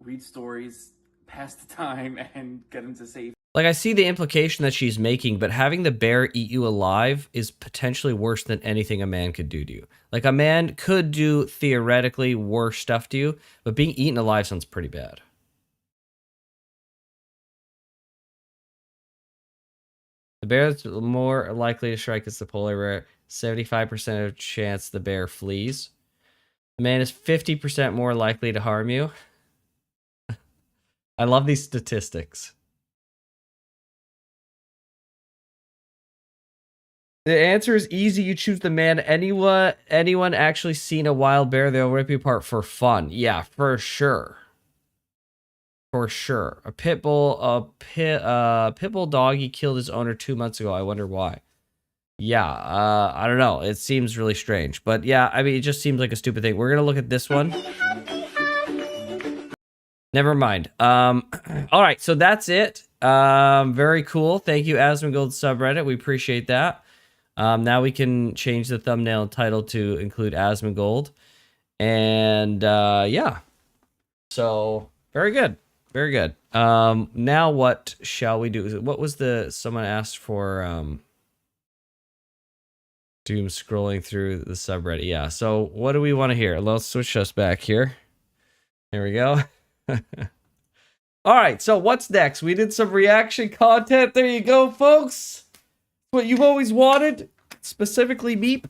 read stories, pass the time, and get him to safety. Like, I see the implication that she's making, but having the bear eat you alive is potentially worse than anything a man could do to you. Like, a man could do theoretically worse stuff to you, but being eaten alive sounds pretty bad. The bear that's more likely to strike is the polar bear. 75% of chance the bear flees. The man is 50% more likely to harm you. I love these statistics. The answer is easy. You choose the man. Anyone actually seen a wild bear, they'll rip you apart for fun. Yeah, for sure. For sure. A pit bull doggy killed his owner 2 months ago. I wonder why. Yeah, I don't know. It seems really strange. But yeah, I mean, it just seems like a stupid thing. We're going to look at this one. Never mind. All right, so that's it. Very cool. Thank you, Asmongold subreddit. We appreciate that. Now we can change the thumbnail title to include Asmongold. And yeah. So, very good. Very good. Now what shall we do? What was someone asked for doom scrolling through the subreddit. Yeah, so what do we want to hear? Let's switch us back here. There we go. All right, so what's next? We did some reaction content. There you go, folks. What you've always wanted, specifically Meep.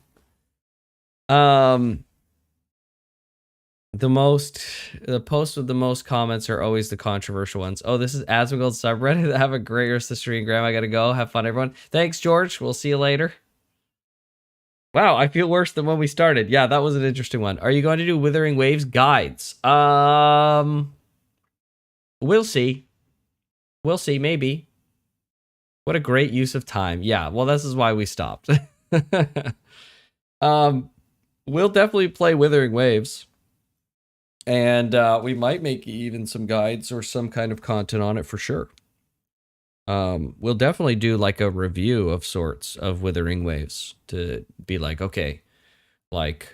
The posts with the most comments are always the controversial ones. Oh, this is Asmongold subreddit. Have a great rest of the stream, Graham. I gotta go. Have fun, everyone. Thanks, George. We'll see you later. Wow, I feel worse than when we started. Yeah, that was an interesting one. Are you going to do Withering Waves guides? We'll see. We'll see, maybe. What a great use of time. Yeah, well, this is why we stopped. We'll definitely play Withering Waves. And we might make even some guides or some kind of content on it for sure. We'll definitely do like a review of sorts of Withering Waves to be like, okay, like,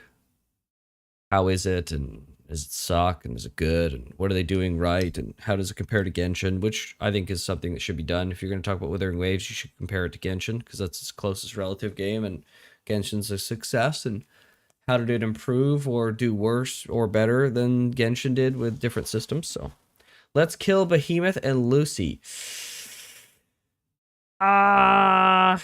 how is it, and does it suck, and is it good, and what are they doing right, and how does it compare to Genshin, which I think is something that should be done. If you're going to talk about Withering Waves, you should compare it to Genshin, because that's its closest relative game, and Genshin's a success, and how did it improve or do worse or better than Genshin did with different systems. So let's kill Behemoth and Lucy. Are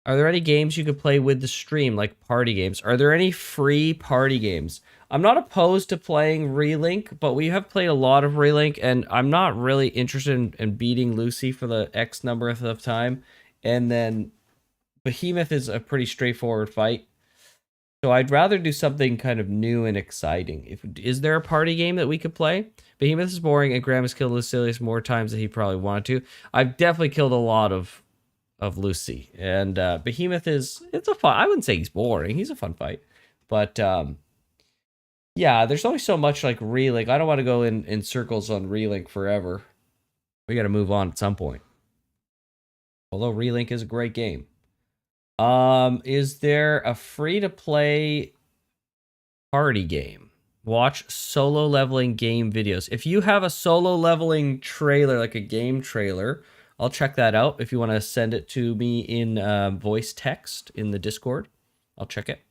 there any games you could play with the stream, like party games? Are there any free party games? I'm not opposed to playing Relink, but we have played a lot of Relink, and I'm not really interested in beating Lucy for the X number of time. And then Behemoth is a pretty straightforward fight. So I'd rather do something kind of new and exciting. Is there a party game that we could play? Behemoth is boring, and Graham has killed Lucilius more times than he probably wanted to. I've definitely killed a lot of Lucy. And Behemoth it's a fun... I wouldn't say he's boring. He's a fun fight. But, yeah, there's only so much like Relink. I don't want to go in circles on Relink forever. We got to move on at some point. Although Relink is a great game. Is there a free-to-play party game? Watch solo leveling game videos. If you have a solo leveling trailer, like a game trailer, I'll check that out. If you want to send it to me in voice text in the Discord, I'll check it.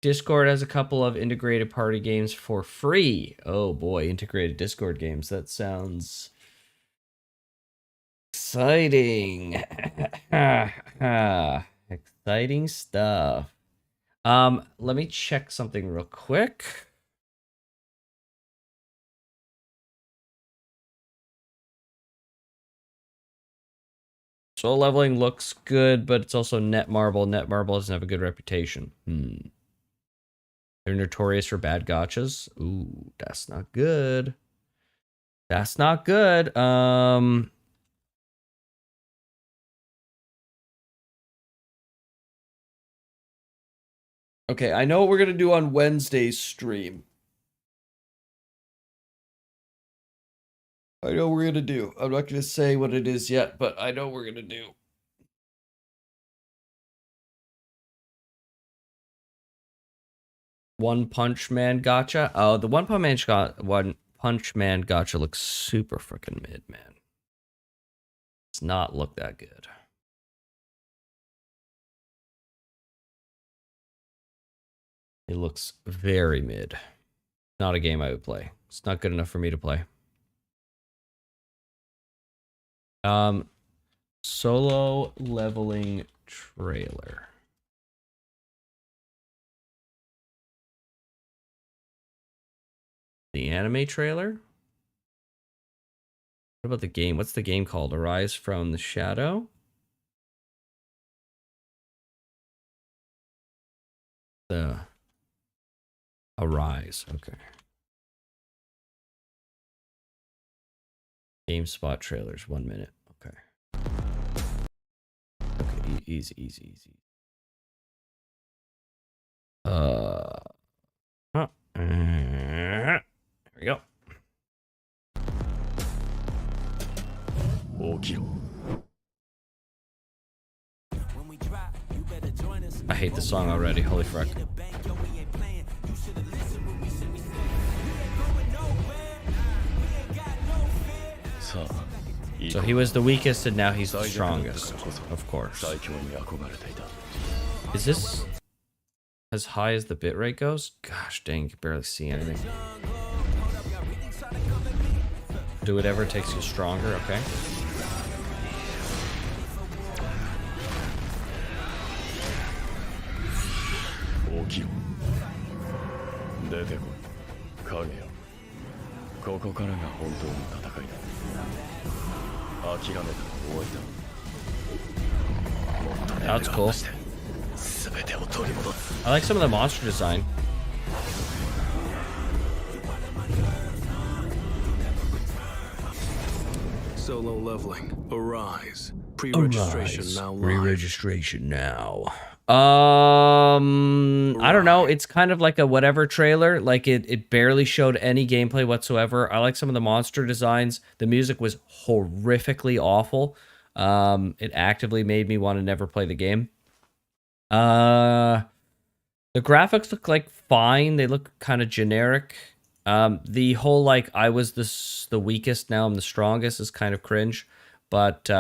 Discord has a couple of integrated party games for free. Oh boy, integrated Discord games. That sounds... exciting. Exciting stuff. Let me check something real quick. Soul leveling looks good, but it's also Netmarble. Netmarble doesn't have a good reputation. They're notorious for bad gotchas. Ooh, that's not good. That's not good. Okay, I know what we're gonna do on Wednesday's stream. I know what we're gonna do. I'm not gonna say what it is yet, but I know what we're gonna do. One Punch Man gotcha. Oh, the One Punch Man gotcha looks super freaking mid, man. Does not look that good. It looks very mid. Not a game I would play. It's not good enough for me to play. Solo leveling trailer. The anime trailer? What about the game? What's the game called? Arise from the Shadow? The Arise, okay. GameSpot trailers, 1 minute. Okay. Okay, easy. There we go. I hate the song already. Holy frick. So he was the weakest and now he's the strongest. Of course. Is this as high as the bitrate goes? Gosh dang, you can barely see anything. Do whatever takes you stronger, okay? That's cool. I like some of the monster design. Solo leveling. Arise. Pre-registration now live. Pre-registration now. I don't know. It's kind of like a whatever trailer. Like it barely showed any gameplay whatsoever. I like some of the monster designs. The music was horrifically awful. It actively made me want to never play the game. The graphics look like fine. They look kind of generic. The whole like I was the weakest, now I'm the strongest is kind of cringe. But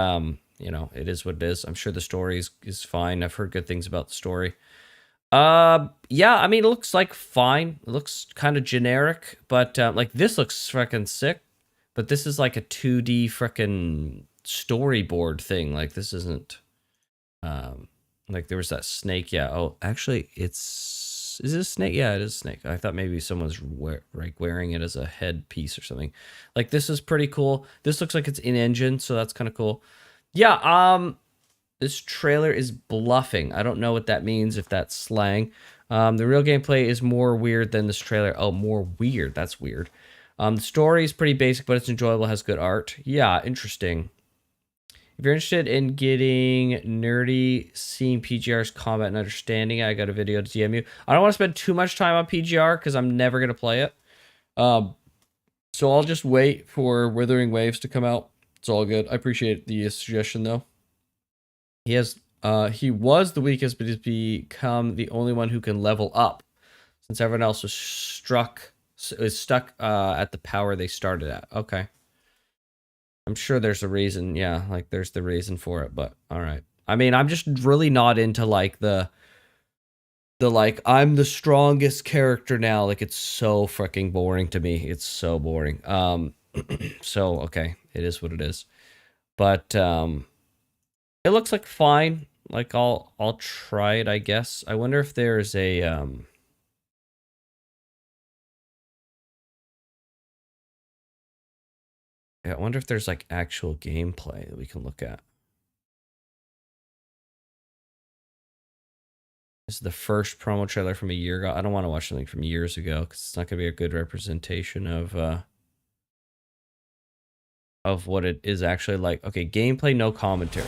you know, it is what it is. I'm sure the story is fine. I've heard good things about the story. Yeah, I mean, it looks like fine. It looks kind of generic, but like this looks freaking sick. But this is like a 2D freaking storyboard thing. Like this isn't like there was that snake. Yeah. Oh, actually, is it a snake? Yeah, it is a snake. I thought maybe someone's wearing it as a headpiece or something. Like this is pretty cool. This looks like it's in engine, so that's kind of cool. Yeah, this trailer is bluffing. I don't know what that means, if that's slang. The real gameplay is more weird than this trailer. Oh, more weird. That's weird. The story is pretty basic, but it's enjoyable, has good art. Yeah, interesting. If you're interested in getting nerdy, seeing PGR's combat and understanding, I got a video to DM you. I don't want to spend too much time on PGR because I'm never going to play it. So I'll just wait for Withering Waves to come out. It's all good. I appreciate the suggestion, though. He was the weakest, but he's become the only one who can level up, since everyone else was stuck at the power they started at. Okay. I'm sure there's a reason. Yeah, like there's the reason for it, but all right. I mean, I'm just really not into like the like I'm the strongest character now. Like it's so freaking boring to me. It's so boring. So okay, it is what it is. But it looks like fine. Like I'll try it, I guess. I wonder if there's a yeah, I wonder if there's like actual gameplay that we can look at. This is the first promo trailer from a year ago. I don't want to watch something from years ago because it's not going to be a good representation of what it is actually like. Okay, gameplay, no commentary.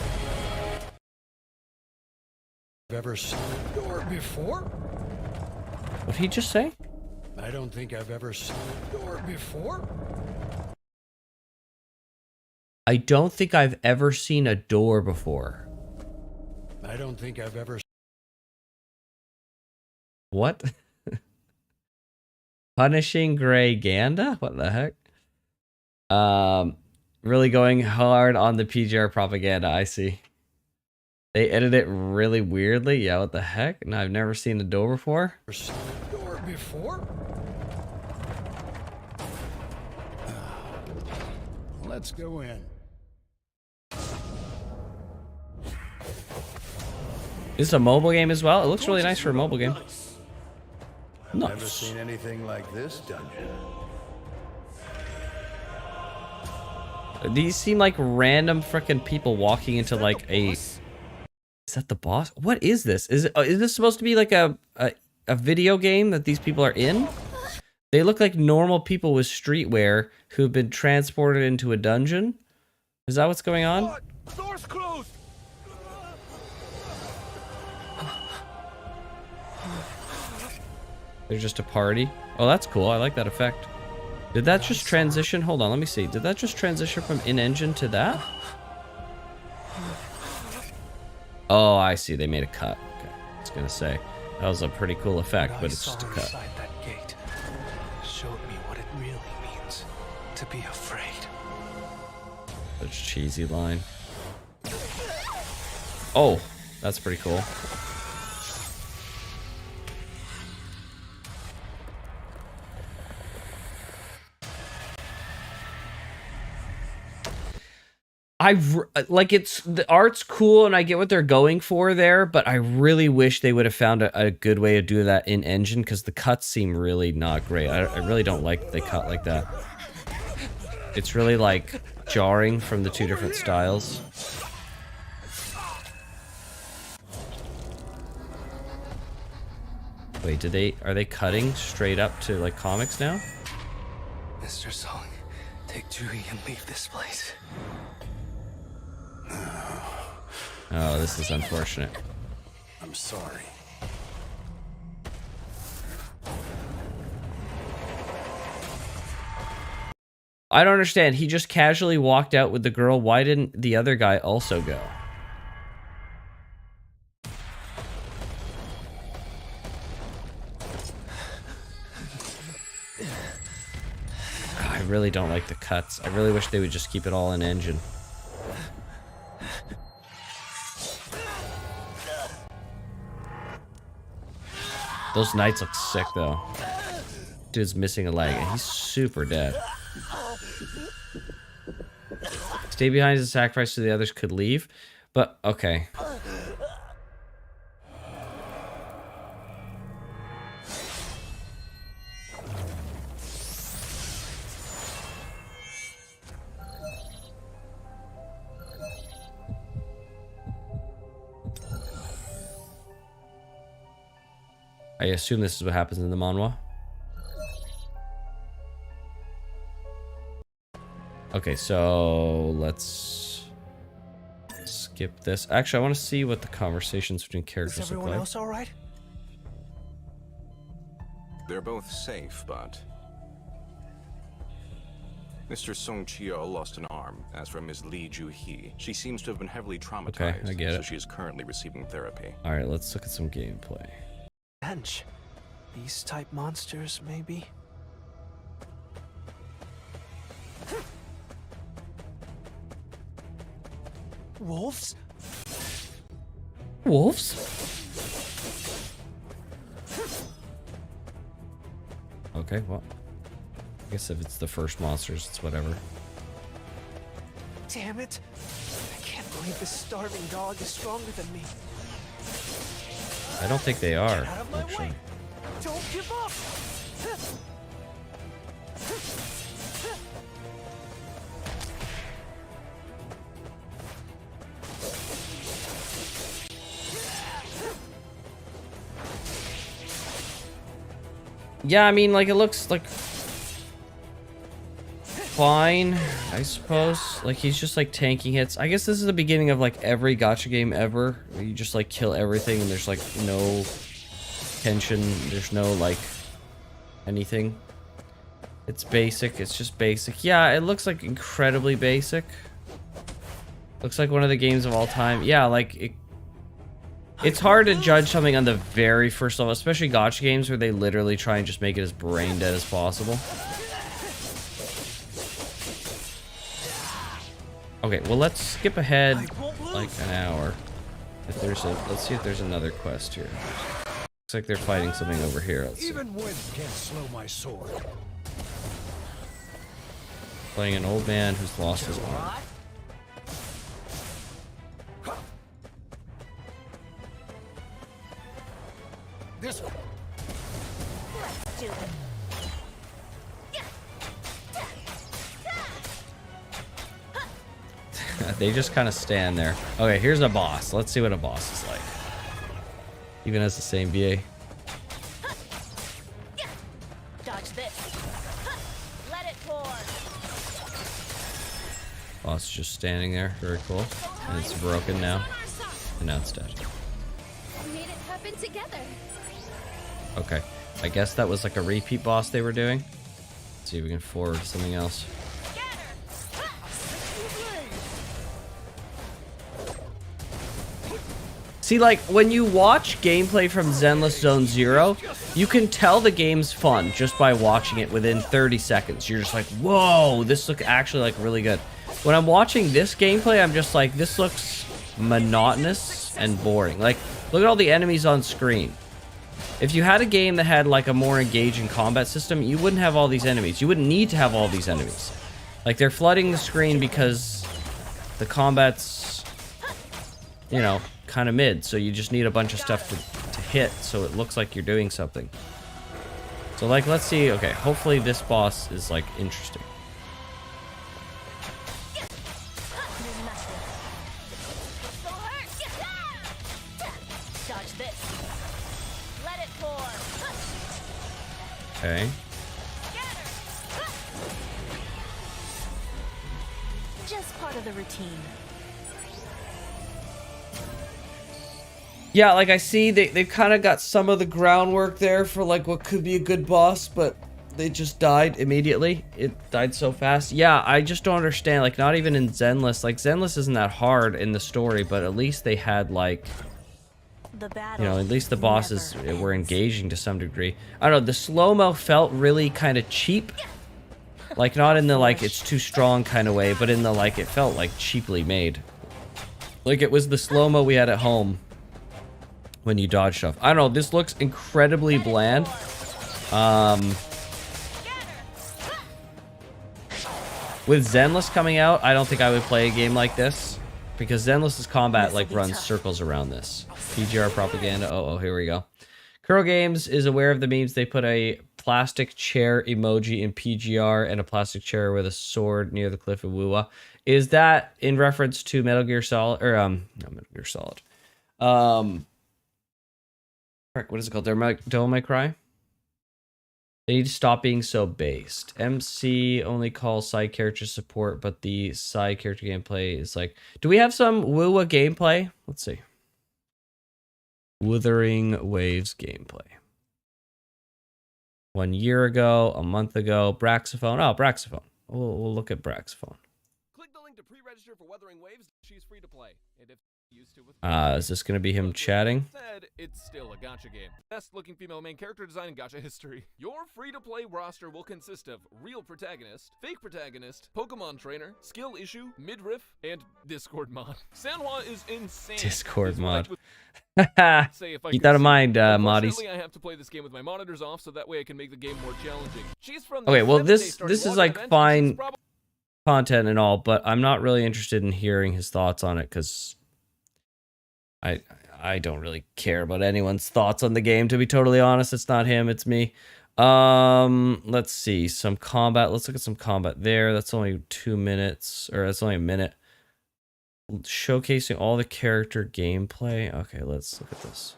Ever seen a door before? What did he just say? I don't think I've ever seen a door before. I don't think I've ever seen a door before. I don't think I've ever. What? Punishing Grey Ganda? What the heck? Really going hard on the PGR propaganda, I see. They edit it really weirdly. Yeah, what the heck? No, I've never seen a door before. Seen a door before? Let's go in. This is a mobile game as well. It looks really nice for a mobile game. I've never seen anything like this dungeon. These seem like random freaking people walking into like a... Is that the boss? What is this? Is this supposed to be like a video game that these people are in? They look like normal people with streetwear who've been transported into a dungeon. Is that what's going on? Door's closed. They're just a party. Oh, that's cool. I like that effect. Did that just transition? Hold on, let me see. Did that just transition from in-engine to that? Oh, I see. They made a cut. Okay. I was going to say, that was a pretty cool effect, but it's just a cut. That gate showed me what it really means to be afraid. Such a cheesy line. Oh, that's pretty cool. Like, it's the art's cool and I get what they're going for there, but I really wish they would have found a good way to do that in engine because the cuts seem really not great. I really don't like that they cut like that. It's really like jarring from the two different styles. Wait, are they cutting straight up to like comics now? Mr. Song, take Juhi and leave this place. Oh, this is unfortunate. I'm sorry. I don't understand. He just casually walked out with the girl. Why didn't the other guy also go? I really don't like the cuts. I really wish they would just keep it all in engine. Those knights look sick, though. Dude's missing a leg, and he's super dead. Stay behind as a sacrifice so the others could leave. But, okay. I assume this is what happens in the manhwa. Okay, so let's skip this. Actually, I want to see what the conversations between characters look like. Is everyone else all right? They're both safe, but Mr. Song Chio lost an arm. As for Ms. Lee Ju-hee, she seems to have been heavily traumatized, okay, I get it. so she is currently receiving therapy. All right, let's look at some gameplay. Bench. These type monsters, maybe? Wolves? Wolves? Okay, well, I guess if it's the first monsters, it's whatever. Damn it! I can't believe this starving dog is stronger than me. I don't think they are, Get out of my actually. way. Don't give up! Yeah, I mean, like, it looks like fine, I suppose. Like, he's just like tanking hits. I guess this is the beginning of like every gacha game ever, where you just like kill everything and there's like no tension, there's no like anything. It's basic, it's just basic. Yeah, it looks like incredibly basic. Looks like one of the games of all time. Yeah, like it's hard to judge something on the very first level, especially gacha games where they literally try and just make it as brain dead as possible. Okay, well, let's skip ahead like an hour. If there's a, let's see if there's another quest here. Looks like they're fighting something over here. Let's see. Even wind can't slow my sword. Playing an old man who's lost his arm. This one. Let's do it. They just kind of stand there. Okay, here's a boss. Let's see what a boss is like. Even has the same VA. Dodge this. Let it pour. Boss is just standing there. Very cool. And it's broken now. And now it's dead. Made it happen together. Okay. I guess that was like a repeat boss they were doing. Let's see if we can forward to something else. See, like, when you watch gameplay from Zenless Zone Zero, you can tell the game's fun just by watching it within 30 seconds. You're just like, whoa, this looks actually, like, really good. When I'm watching this gameplay, I'm just like, this looks monotonous and boring. Like, look at all the enemies on screen. If you had a game that had, like, a more engaging combat system, you wouldn't have all these enemies. You wouldn't need to have all these enemies. Like, they're flooding the screen because the combat's, you know, kind of mid, so you just need a bunch of stuff to hit so it looks like you're doing something. So, like, let's see. Okay, hopefully this boss is, like, interesting. Dodge this. Let it pour. Okay. Just part of the routine. Yeah, like, I see they've kind of got some of the groundwork there for, like, what could be a good boss, but they just died immediately. It died so fast. Yeah, I just don't understand. Like, not even in Zenless. Like, Zenless isn't that hard in the story, but at least they had, like, you know, at least the bosses were engaging to some degree. I don't know, the slow-mo felt really kind of cheap. Like, not in the, like, it's too strong kind of way, but in the, like, it felt, like, cheaply made. Like, it was the slow-mo we had at home when you dodge stuff. I don't know, this looks incredibly bland. With Zenless coming out, I don't think I would play a game like this, because Zenless's combat, like, runs circles around this. PGR propaganda. Oh, here we go. Kuro Games is aware of the memes. They put a plastic chair emoji in PGR and a plastic chair with a sword near the cliff of Wuwa. Is that in reference to Metal Gear Solid? Or, not Metal Gear Solid. What is it called? Devil May Cry? They need to stop being so based. MC only calls side character support, but the side character gameplay is like... Do we have some Wuwa gameplay? Let's see. Wuthering Waves gameplay. 1 year ago, a month ago, Braxophone. Oh, Braxophone. We'll look at Braxophone. Click the link to pre-register for Wuthering Waves. She's free to play. And if used to with Is this going to be him chatting? said, it's still a gacha game. Best looking female main character design in gacha history. Your free-to-play roster will consist of real protagonist, fake protagonist, Pokemon trainer, skill issue, midriff, and Discord mod. Sanhua is insane. Discord mod. Say if I Keep could that in see. mind, Moddies. Unfortunately, I have to play this game with my monitors off, so that way I can make the game more challenging. She's from the Okay, well, 7-day this starting is login like event, fine she's probably content and all, but I'm not really interested in hearing his thoughts on it because I don't really care about anyone's thoughts on the game, to be totally honest. It's not him, it's me. Let's see, some combat. Let's look at some combat there. That's only 2 minutes, or that's only a minute. Showcasing all the character gameplay. Okay, let's look at this.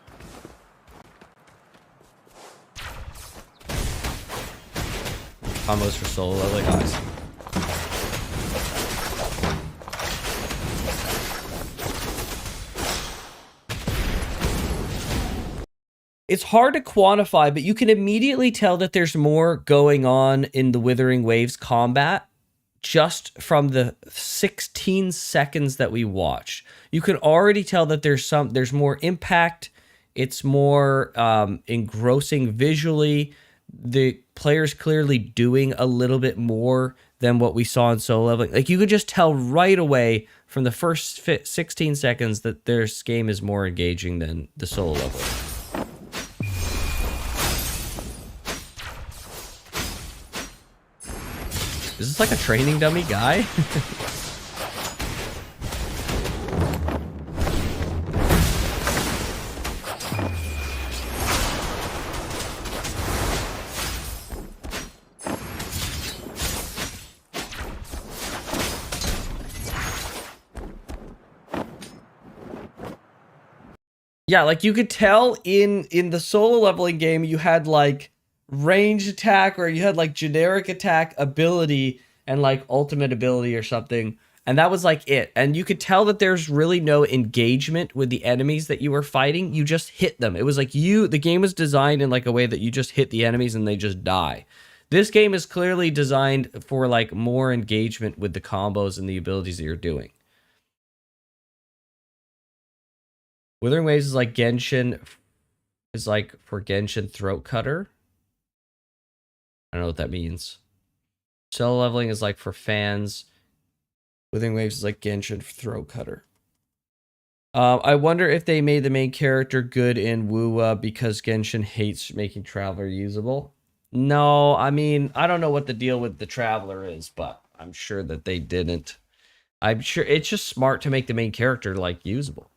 Combos for solo leveling. Oh, I see. It's hard to quantify, but you can immediately tell that there's more going on in the Withering Waves combat just from the 16 seconds that we watched. You can already tell that there's more impact. It's more engrossing visually. The player's clearly doing a little bit more than what we saw in solo leveling. Like, you could just tell right away from the first 16 seconds that this game is more engaging than the solo leveling. Is this like a training dummy guy? Yeah, like you could tell in the solo leveling game, you had like range attack, or you had like generic attack ability and like ultimate ability or something, and that was like it. And you could tell that there's really no engagement with the enemies that you were fighting. You just hit them. It was like the game was designed in like a way that you just hit the enemies and they just die. This game is clearly designed for like more engagement with the combos and the abilities that you're doing. Withering Waves is like Genshin, is like for Genshin Throat Cutter. I don't know what that means. Solo leveling is like for fans. Withering Waves is like Genshin Throat Cutter. I wonder if they made the main character good in WoWa because Genshin hates making Traveler usable. No, I mean, I don't know what the deal with the Traveler is, but I'm sure that they didn't. I'm sure it's just smart to make the main character like usable.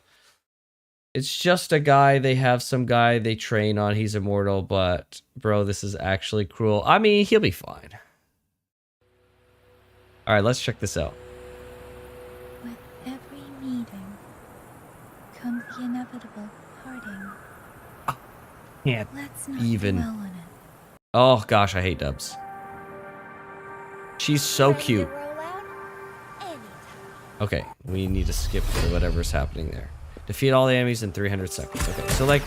It's just a guy, they have some guy they train on, he's immortal, but bro, this is actually cruel. I mean, he'll be fine. All right, let's check this out. With every meeting comes the inevitable parting. Can't Let's not even. dwell on it. Oh gosh, I hate Dubs. She's so cute. Okay, we need to skip to whatever's happening there. Defeat all the enemies in 300 seconds. Okay, so like...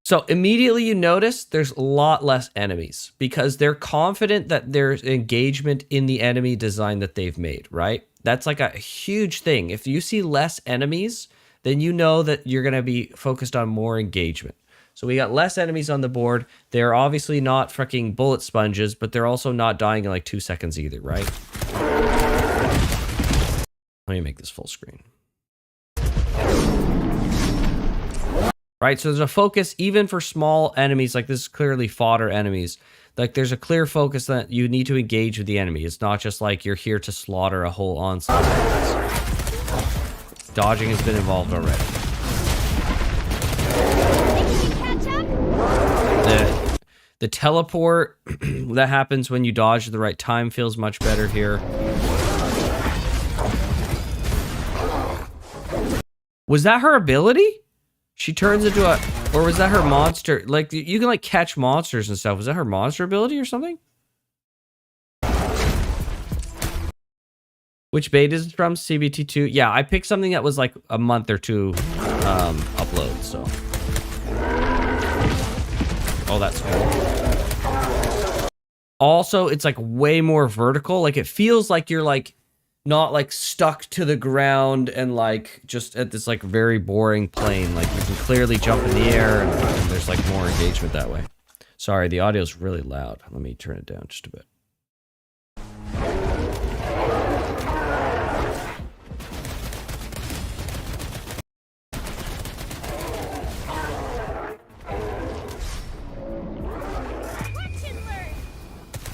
So immediately you notice there's a lot less enemies because they're confident that there's engagement in the enemy design that they've made, right? That's like a huge thing. If you see less enemies, then you know that you're going to be focused on more engagement. So we got less enemies on the board. They're obviously not freaking bullet sponges, but they're also not dying in like 2 seconds either, right? Let me make this full screen. Right, so there's a focus even for small enemies, like this is clearly fodder enemies. Like there's a clear focus that you need to engage with the enemy. It's not just like you're here to slaughter a whole onslaught of enemies. Dodging has been involved already. The teleport that happens when you dodge at the right time feels much better here. Was that her ability? She turns into a... Or was that her monster? Like, you can, like, catch monsters and stuff. Was that her monster ability or something? Which beta is it from? CBT2? Yeah, I picked something that was, like, a month or two upload, so... Oh, that's cool. Also, it's, like, way more vertical. Like, it feels like you're, like... not like stuck to the ground and like just at this like very boring plane. Like you can clearly jump in the air and there's like more engagement that way. Sorry, the audio's really loud. Let me turn it down just a bit.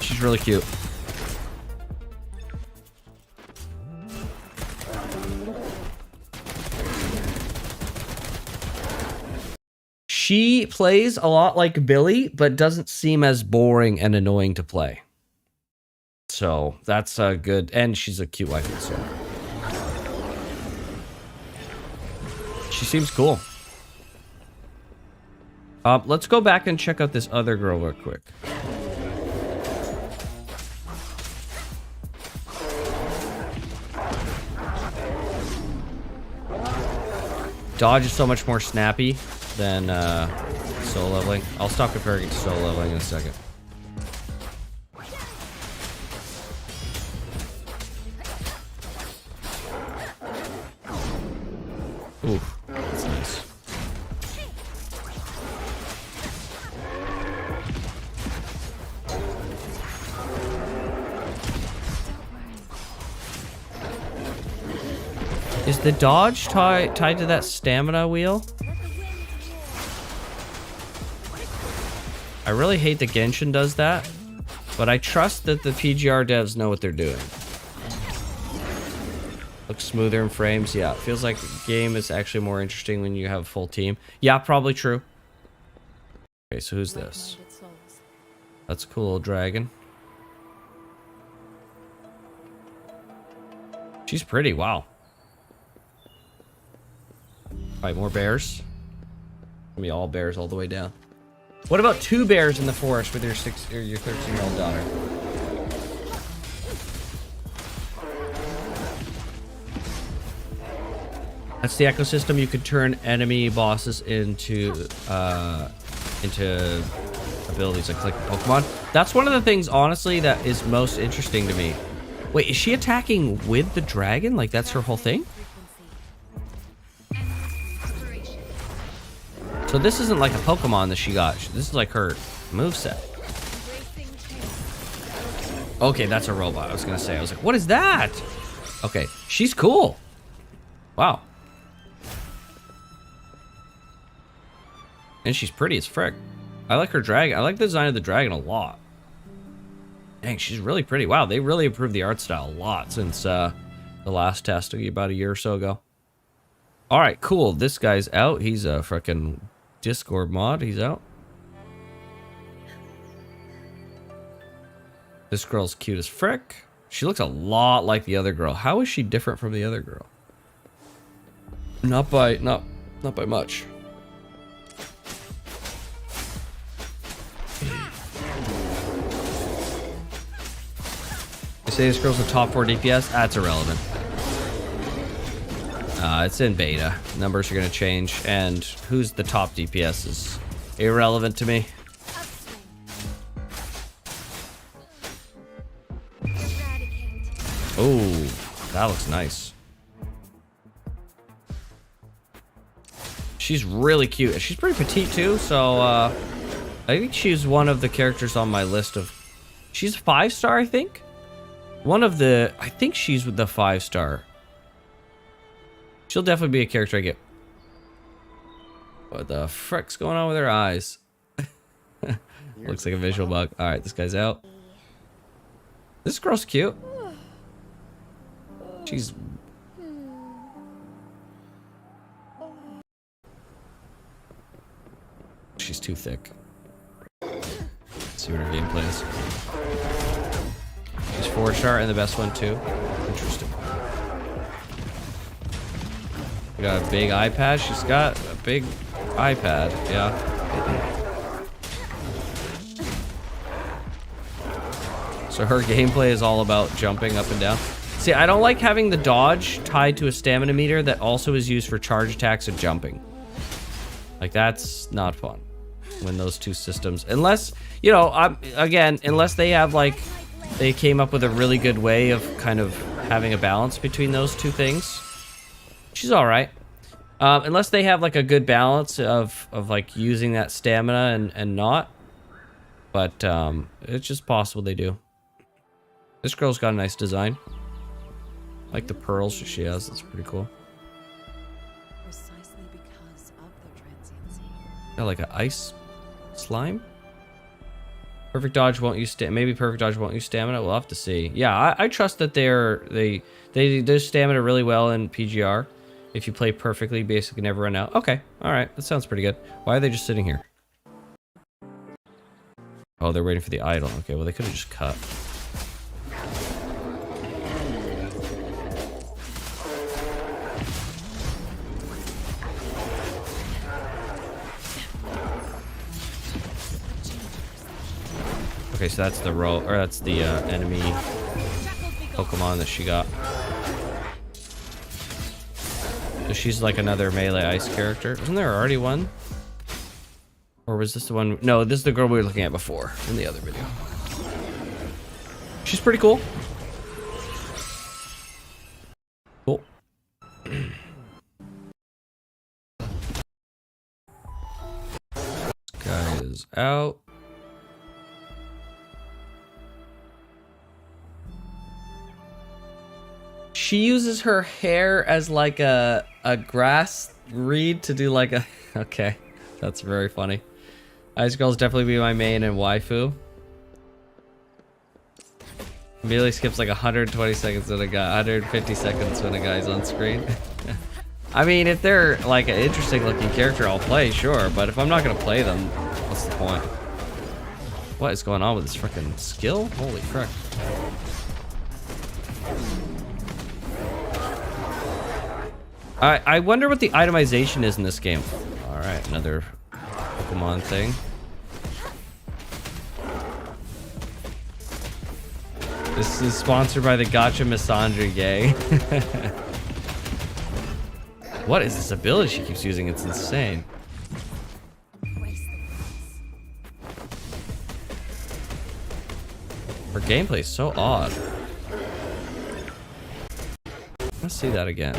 She's really cute. She plays a lot like Billy, but doesn't seem as boring and annoying to play. So that's a good, and she's a cute wife, so. She seems cool. Let's go back and check out this other girl real quick. Dodge is so much more snappy than soul leveling. I'll stop comparing it to soul leveling in a second. Oof, that's nice. Is the dodge tied to that stamina wheel? I really hate that Genshin does that, but I trust that the PGR devs know what they're doing. Looks smoother in frames. Yeah, it feels like the game is actually more interesting when you have a full team. Yeah, probably true. Okay, so who's this? That's a cool little dragon. She's pretty, wow. Alright, more bears. Gonna be all bears all the way down. What about 2 bears in the forest with your 13-year-old daughter? That's the ecosystem. You could turn enemy bosses into abilities like collecting Pokemon. That's one of the things, honestly, that is most interesting to me. Wait, is she attacking with the dragon? Like, that's her whole thing? So this isn't like a Pokemon that she got. This is like her moveset. Okay, that's a robot. I was gonna say. I was like, what is that? Okay, she's cool. Wow. And she's pretty as frick. I like her dragon. I like the design of the dragon a lot. Dang, she's really pretty. Wow, they really improved the art style a lot since the last test about a year or so ago. All right, cool. This guy's out. He's a frickin' Discord mod. He's out. This girl's cute as frick. She looks a lot like the other girl. How is she different from the other girl? Not by much. They say this girl's the top 4 DPS. That's irrelevant. It's in beta. Numbers are going to change, and who's the top DPS is irrelevant to me. Oh, that looks nice. She's really cute. She's pretty petite too, so I think she's one of the characters on my list of... She's 5-star, I think? I think she's with the 5-star. She'll definitely be a character I get. What the frick's going on with her eyes? Looks like a visual bug. Alright, this guy's out. This girl's cute. She's... She's too thick. Let's see what her gameplay is. She's 4-star and the best one too. Interesting. We got a big iPad. She's got a big iPad. Yeah. So her gameplay is all about jumping up and down. See, I don't like having the dodge tied to a stamina meter that also is used for charge attacks and jumping. Like, that's not fun when those two systems, unless, you know, again, unless they have like, they came up with a really good way of kind of having a balance between those two things. She's all right. Unless they have like a good balance of like using that stamina and not. But it's just possible they do. This girl's got a nice design. Like the pearls she has, that's pretty cool. Precisely because of the transiency. Got like an ice slime. Perfect dodge won't use maybe perfect dodge won't use stamina. We'll have to see. Yeah, I trust that they do stamina really well in PGR. If you play perfectly, basically never run out. Okay, all right, that sounds pretty good. Why are they just sitting here? Oh, they're waiting for the idol. Okay, well they could have just cut. Okay, so that's the that's the enemy Pokemon that she got. So she's like another melee ice character. Isn't there already one? Or was this the one? No, this is the girl we were looking at before in the other video. She's pretty cool. Cool. This guy is out. She uses her hair as like a grass reed to do like a... Okay, that's very funny. Ice Girl's definitely be my main and waifu. Immediately skips like 120 seconds when a guy, 150 seconds when a guy's on screen. I mean, if they're like an interesting looking character, I'll play, sure. But if I'm not gonna play them, what's the point? What is going on with this freaking skill? Holy frick. I wonder what the itemization is in this game. Alright, another Pokemon thing. This is sponsored by the Gacha Misandry gang. What is this ability she keeps using? It's insane. Her gameplay is so odd. Let's see that again.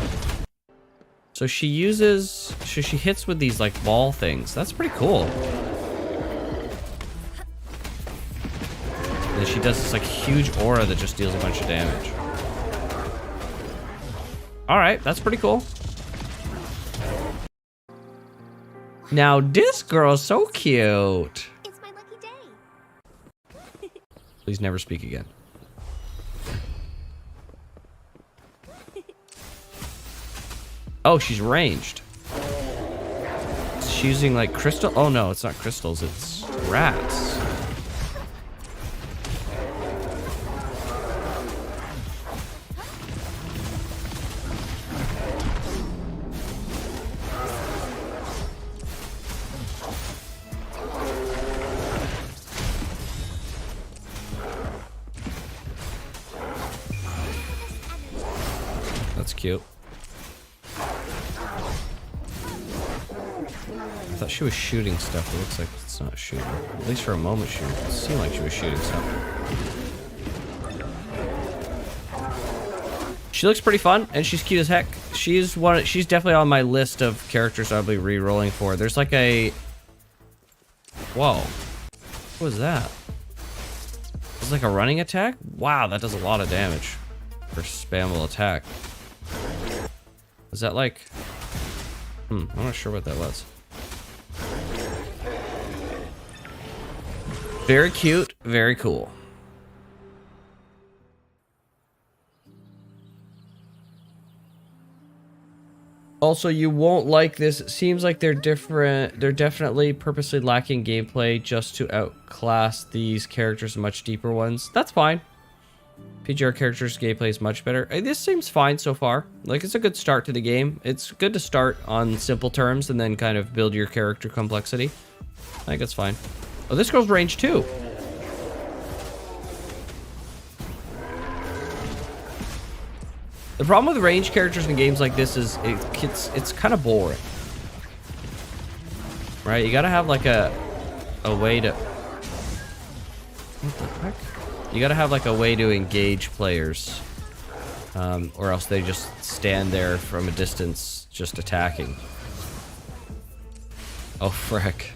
So she uses... she hits with these like ball things. That's pretty cool. And she does this like huge aura that just deals a bunch of damage. Alright, that's pretty cool. Now this girl's so cute. It's my lucky day. Please never speak again. Oh, she's ranged. She's using like crystal. Oh no, it's not crystals, it's rats. That's cute. I thought she was shooting stuff. It looks like it's not shooting. At least for a moment, she seemed like she was shooting stuff. She looks pretty fun, and she's cute as heck. She's definitely on my list of characters I'll be re-rolling for. There's like a... Whoa. What was that? It's like a running attack? Wow, that does a lot of damage for spammable attack. Is that like... I'm not sure what that was. Very cute, very cool. Also, you won't like this. It seems like they're different. They're definitely purposely lacking gameplay just to outclass these characters, much deeper ones. That's fine. PGR characters' gameplay is much better. This seems fine so far. Like, it's a good start to the game. It's good to start on simple terms and then kind of build your character complexity. I think it's fine. Oh, this girl's range too. The problem with range characters in games like this is it's kind of boring. Right? You gotta have like a way to... What the heck? You gotta have like a way to engage players. Or else they just stand there from a distance just attacking. Oh, frick.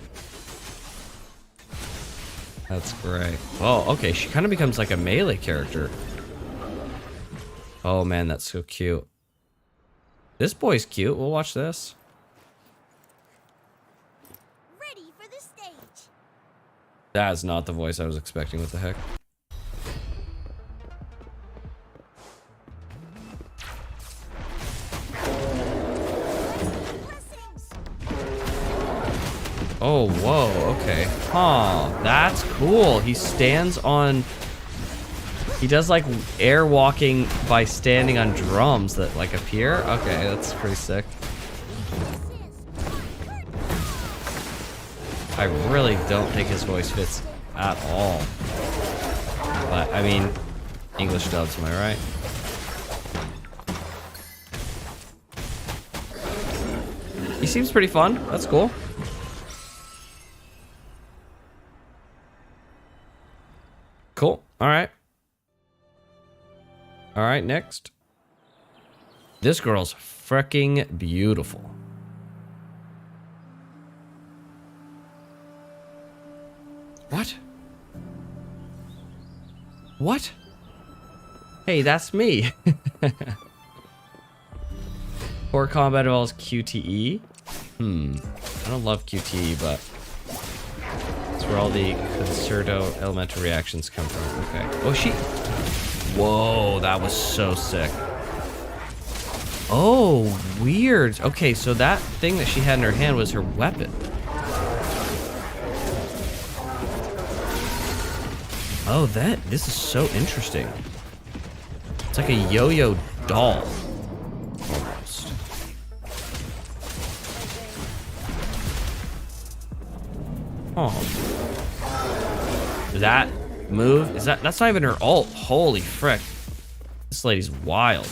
That's great. Oh, okay. She kind of becomes like a melee character. Oh, man, that's so cute. This boy's cute. We'll watch this. Ready for the stage. That is not the voice I was expecting. What the heck? Oh, whoa, okay. Huh, that's cool. He stands on... He does, like, air walking by standing on drums that, like, appear? Okay, that's pretty sick. I really don't think his voice fits at all. I mean, English dubs, am I right? He seems pretty fun. That's cool. Cool. All right. All right, next. This girl's freaking beautiful. What? What? Hey, that's me. Core combat involves QTE. I don't love QTE, but that's where all the concerto elemental reactions come from. Okay. Oh, she... Whoa, that was so sick. Oh, weird. Okay, so that thing that she had in her hand was her weapon. Oh, this is so interesting. It's like a yo-yo doll. Almost. Oh. That move? That's not even her ult. Holy frick. This lady's wild.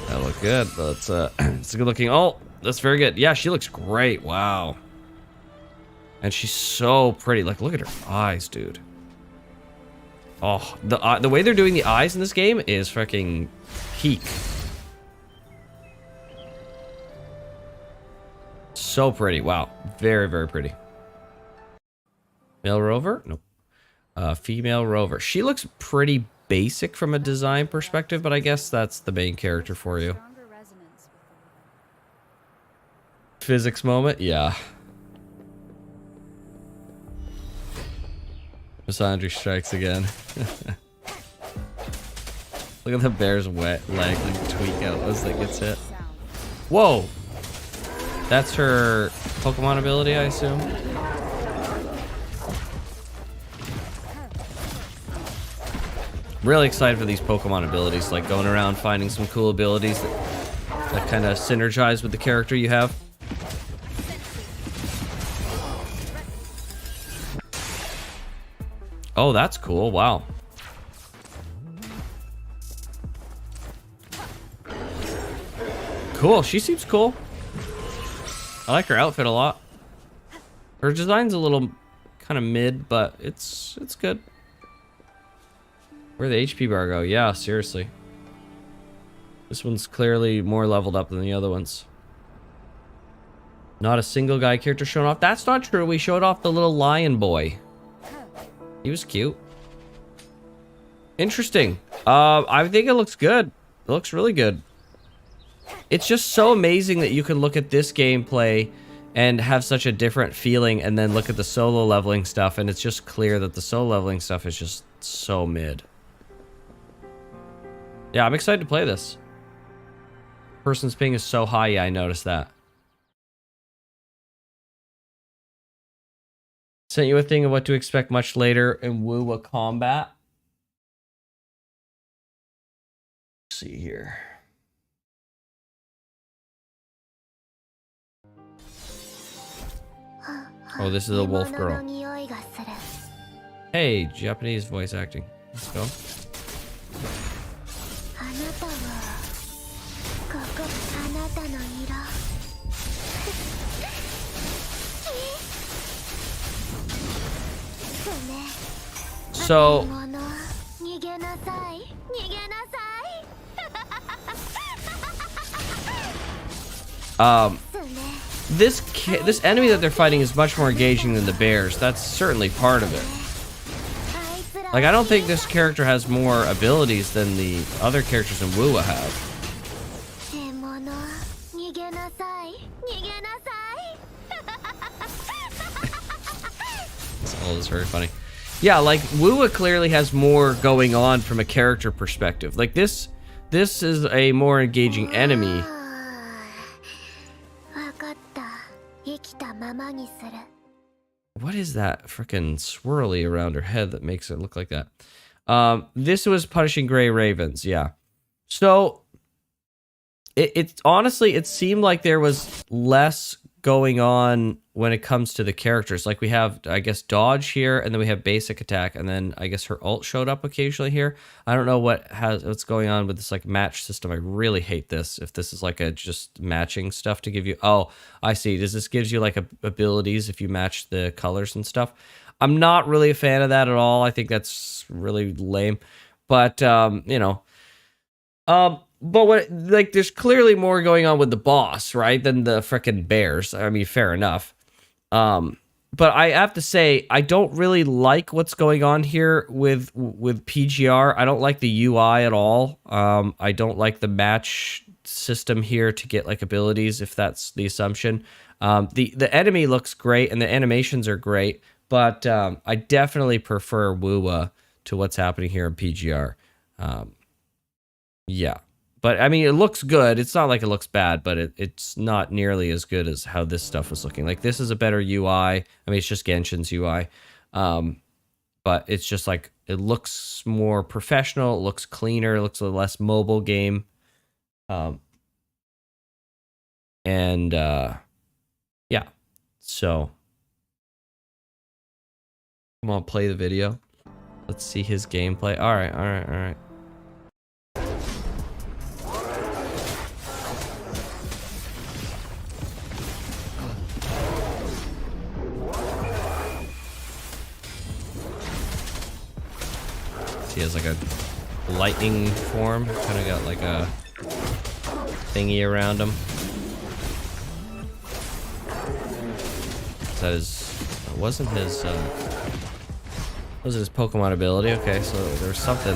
That look good. That's it's a good looking ult. That's very good. Yeah, she looks great. Wow. And she's so pretty. Like, look at her eyes, dude. Oh, the way they're doing the eyes in this game is freaking peak. So pretty. Wow. Very, very pretty. Male rover? Nope. Female rover. She looks pretty basic from a design perspective, but I guess that's the main character for you. Physics moment? Yeah. Misandry strikes again. Look at the bear's wet leg like tweak out as it gets hit. Whoa! That's her Pokemon ability, I assume. Really excited for these Pokemon abilities, like going around finding some cool abilities that kind of synergize with the character you have. Oh, that's cool. Wow. Cool. She seems cool. I like her outfit a lot. Her design's a little kind of mid, but it's good. Where'd the HP bar go? Yeah, seriously. This one's clearly more leveled up than the other ones. Not a single guy character shown off. That's not true. We showed off the little lion boy. He was cute. Interesting. I think it looks good. It looks really good. It's just so amazing that you can look at this gameplay and have such a different feeling and then look at the solo leveling stuff and it's just clear that the solo leveling stuff is just so mid. Yeah, I'm excited to play this. Person's ping is so high, yeah, I noticed that. Sent you a thing of what to expect much later in Wuwa combat. Let's see here. Oh, this is a wolf girl. Hey, Japanese voice acting. Let's go. So this enemy that they're fighting is much more engaging than the bears. That's certainly part of it. Like, I don't think this character has more abilities than the other characters in Wuwa have. All this is very funny. Yeah, like Wuwa clearly has more going on from a character perspective. Like this is a more engaging enemy. What is that freaking swirly around her head that makes it look like that? This was punishing gray ravens, yeah. So it honestly, it seemed like there was less going on when it comes to the characters. Like we have, I guess, dodge here, and then we have basic attack, and then I guess her ult showed up occasionally here. I don't know what's going on with this like match system. I really hate this. If this is like a just matching stuff to give you. Oh, I see. Does this gives you like abilities if you match the colors and stuff? I'm not really a fan of that at all. I think that's really lame. But you know, but what, like, there's clearly more going on with the boss, right, than the frickin' bears. I mean, fair enough. But I have to say, I don't really like what's going on here with PGR. I don't like the UI at all. I don't like the match system here to get like abilities, if that's the assumption. The enemy looks great and the animations are great, but I definitely prefer WUA to what's happening here in PGR. Yeah. But, I mean, it looks good. It's not like it looks bad, but it's not nearly as good as how this stuff was looking. Like, this is a better UI. I mean, it's just Genshin's UI. But it's just, like, it looks more professional. It looks cleaner. It looks a less mobile game. Yeah. So, come on, play the video. Let's see his gameplay. All right. He has like a lightning form, kind of got like a thingy around him. That wasn't his Pokemon ability. Okay, so there's something.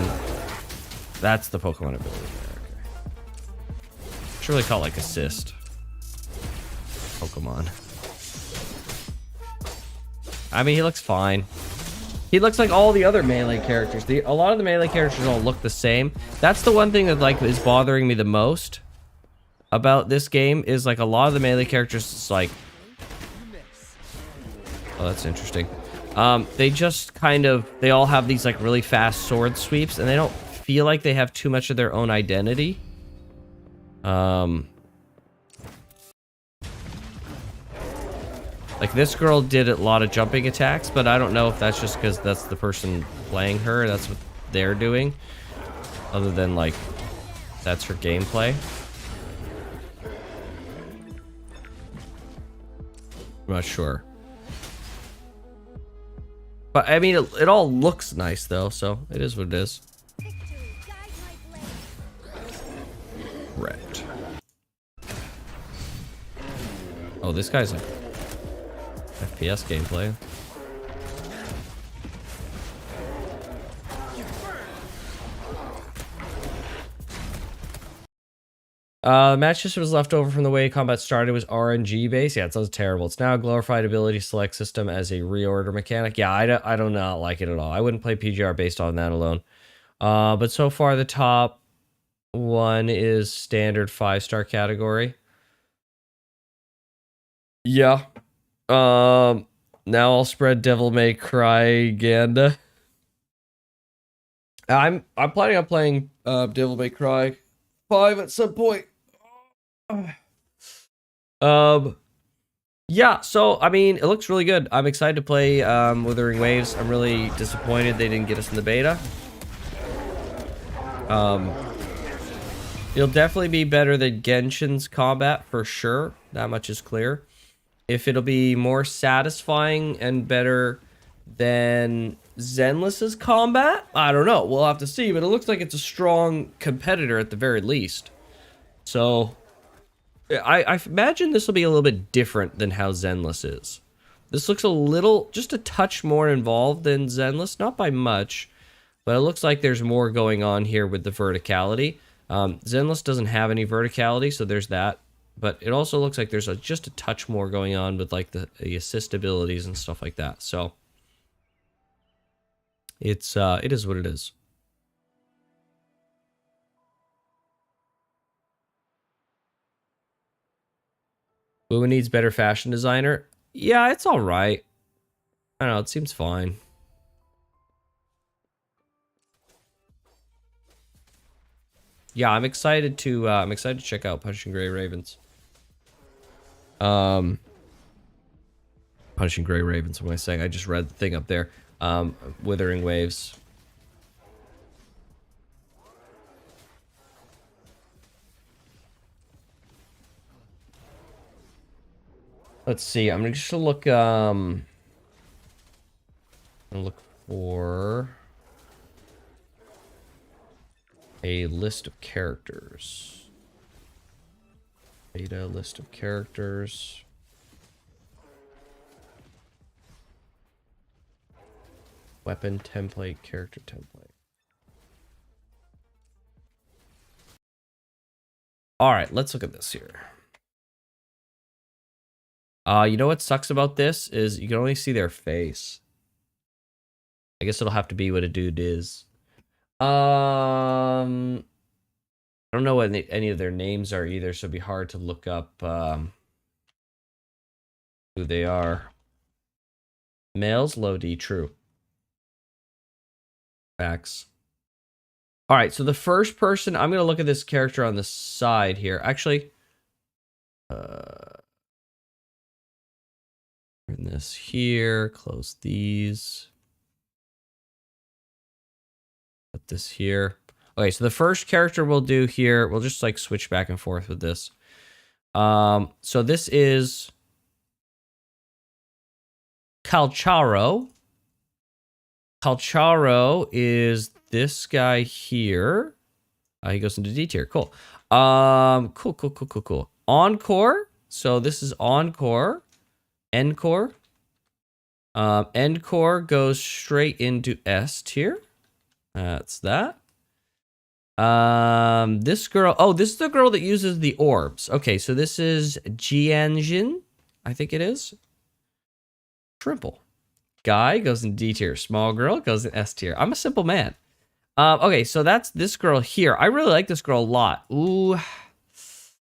That's the Pokemon ability there. Okay. Should really call it like assist. Pokemon. I mean, he looks fine. He looks like all the other melee characters. A lot of the melee characters all look the same. That's the one thing that like is bothering me the most about this game is like a lot of the melee characters. It's like, oh, that's interesting. They just kind of, they all have these like really fast sword sweeps, and they don't feel like they have too much of their own identity. Like this girl did a lot of jumping attacks, but I don't know if that's just because that's the person playing her. That's what they're doing. Other than like, that's her gameplay. I'm not sure. But I mean, it all looks nice though, so it is what it is. Wrecked. Oh, this guy's like FPS gameplay. Match system was left over from the way combat started. It was RNG based. Yeah, it sounds terrible. It's now a glorified ability select system as a reorder mechanic. Yeah, I do not like it at all. I wouldn't play PGR based on that alone. But so far the top one is standard 5-star category. Yeah. Now I'll spread Devil May Cry Ganda. I'm planning on playing Devil May Cry 5 at some point. Yeah, so I mean, it looks really good. I'm excited to play Withering Waves. I'm really disappointed they didn't get us in the beta. It'll definitely be better than Genshin's combat for sure. That much is clear. If it'll be more satisfying and better than Zenless's combat, I don't know. We'll have to see, but it looks like it's a strong competitor at the very least. So I imagine this will be a little bit different than how Zenless is. This looks a little, just a touch more involved than Zenless, not by much, but it looks like there's more going on here with the verticality. Zenless doesn't have any verticality, so there's that. But it also looks like there's just a touch more going on with like the assist abilities and stuff like that. So it is what it is. Who needs better fashion designer? Yeah, it's all right. I don't know, it seems fine. Yeah, I'm excited to check out Punching Gray Ravens. Punishing Gray Ravens, what am I saying? I just read the thing up there. Withering Waves. Let's see. I'm just gonna look. I'm gonna look for a list of characters. Beta list of characters. Weapon template, character template. All right, let's look at this here. You know what sucks about this is you can only see their face. I guess it'll have to be what a dude is. I don't know what any of their names are either, so it'd be hard to look up who they are. Males, low D, true. Facts. All right, so the first person, I'm going to look at this character on the side here. Actually, turn this here, close these. Put this here. Okay, so the first character we'll do here, we'll just like switch back and forth with this. So this is Calcharo. Calcharo is this guy here. He goes into D tier. Cool. Cool. Encore. So this is Encore. Encore. Encore goes straight into S tier. That's that. This girl. Oh, this is the girl that uses the orbs. Okay, so this is Jianjin. I think it is. Triple. Guy goes in D tier. Small girl goes in S tier. I'm a simple man. Okay, so that's this girl here. I really like this girl a lot. Ooh.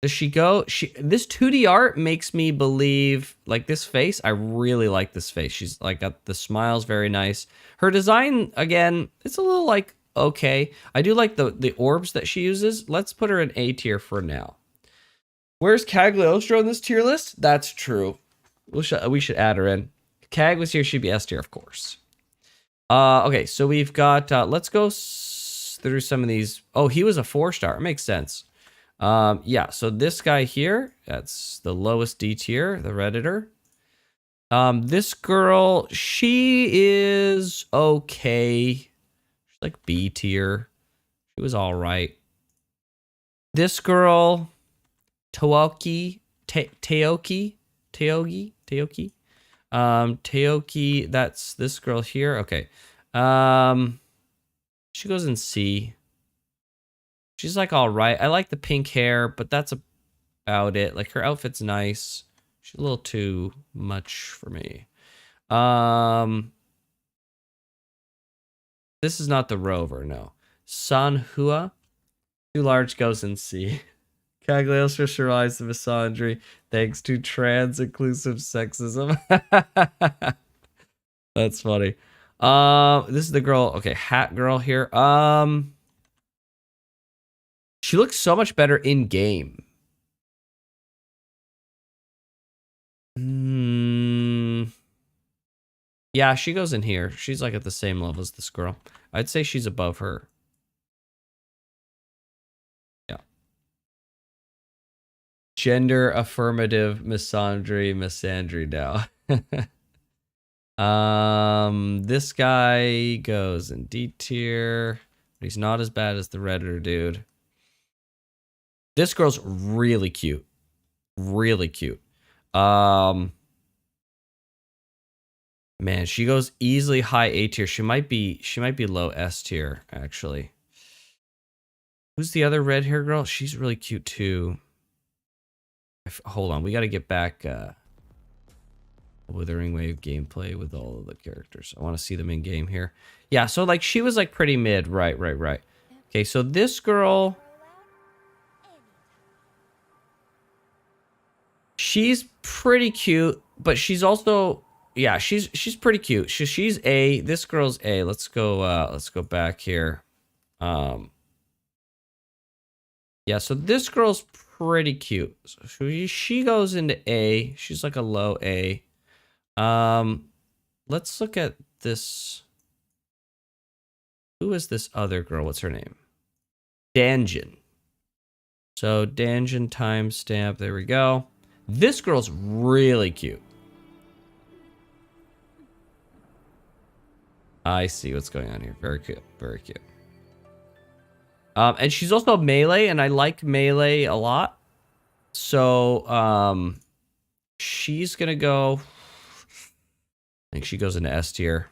Does she go? This 2D art makes me believe, like this face, I really like this face. She's like got the smiles, very nice. Her design, again, it's a little like, okay. I do like the orbs that she uses. Let's put her in A tier for now. Where's Cagliostro on this tier list? That's true. We should add her in. Cag was here, she'd be S tier, of course. Okay, so we've got, let's go through some of these. Oh, he was a 4-star. It makes sense. Yeah, so this guy here, that's the lowest D tier, the Redditor. This girl, she is okay. She's like B tier. She was all right. This girl, Teoki. Teoki, that's this girl here. Okay. She goes in C. She's like all right. I like the pink hair, but that's about it. Like her outfit's nice. She's a little too much for me. This is not the Rover, no. Sanhua, too large, goes in C. Cagliostro survives the misandry thanks to trans-inclusive sexism. That's funny. This is the girl. Okay, hat girl here. She looks so much better in game. Yeah, she goes in here. She's like at the same level as this girl. I'd say she's above her. Yeah. Gender affirmative misandry now. This guy goes in D tier. But he's not as bad as the Redditor dude. This girl's really cute. Really cute. Man, she goes easily high A tier. She might be low S tier, actually. Who's the other red hair girl? She's really cute too. Hold on, we gotta get back Withering Wave gameplay with all of the characters. I want to see them in game here. Yeah, so like she was like pretty mid. Right. Okay, so this girl, she's pretty cute, but she's also, yeah, she's pretty cute. She's A. This girl's A. Let's go back here. Yeah, so this girl's pretty cute. So she goes into A. She's like a low A. Let's look at this. Who is this other girl? What's her name? Danjin. So Danjin timestamp. There we go. This girl's really cute. I see what's going on here. Very cute. Very cute. And she's also melee, and I like melee a lot. So, she's gonna go... I think she goes into S tier.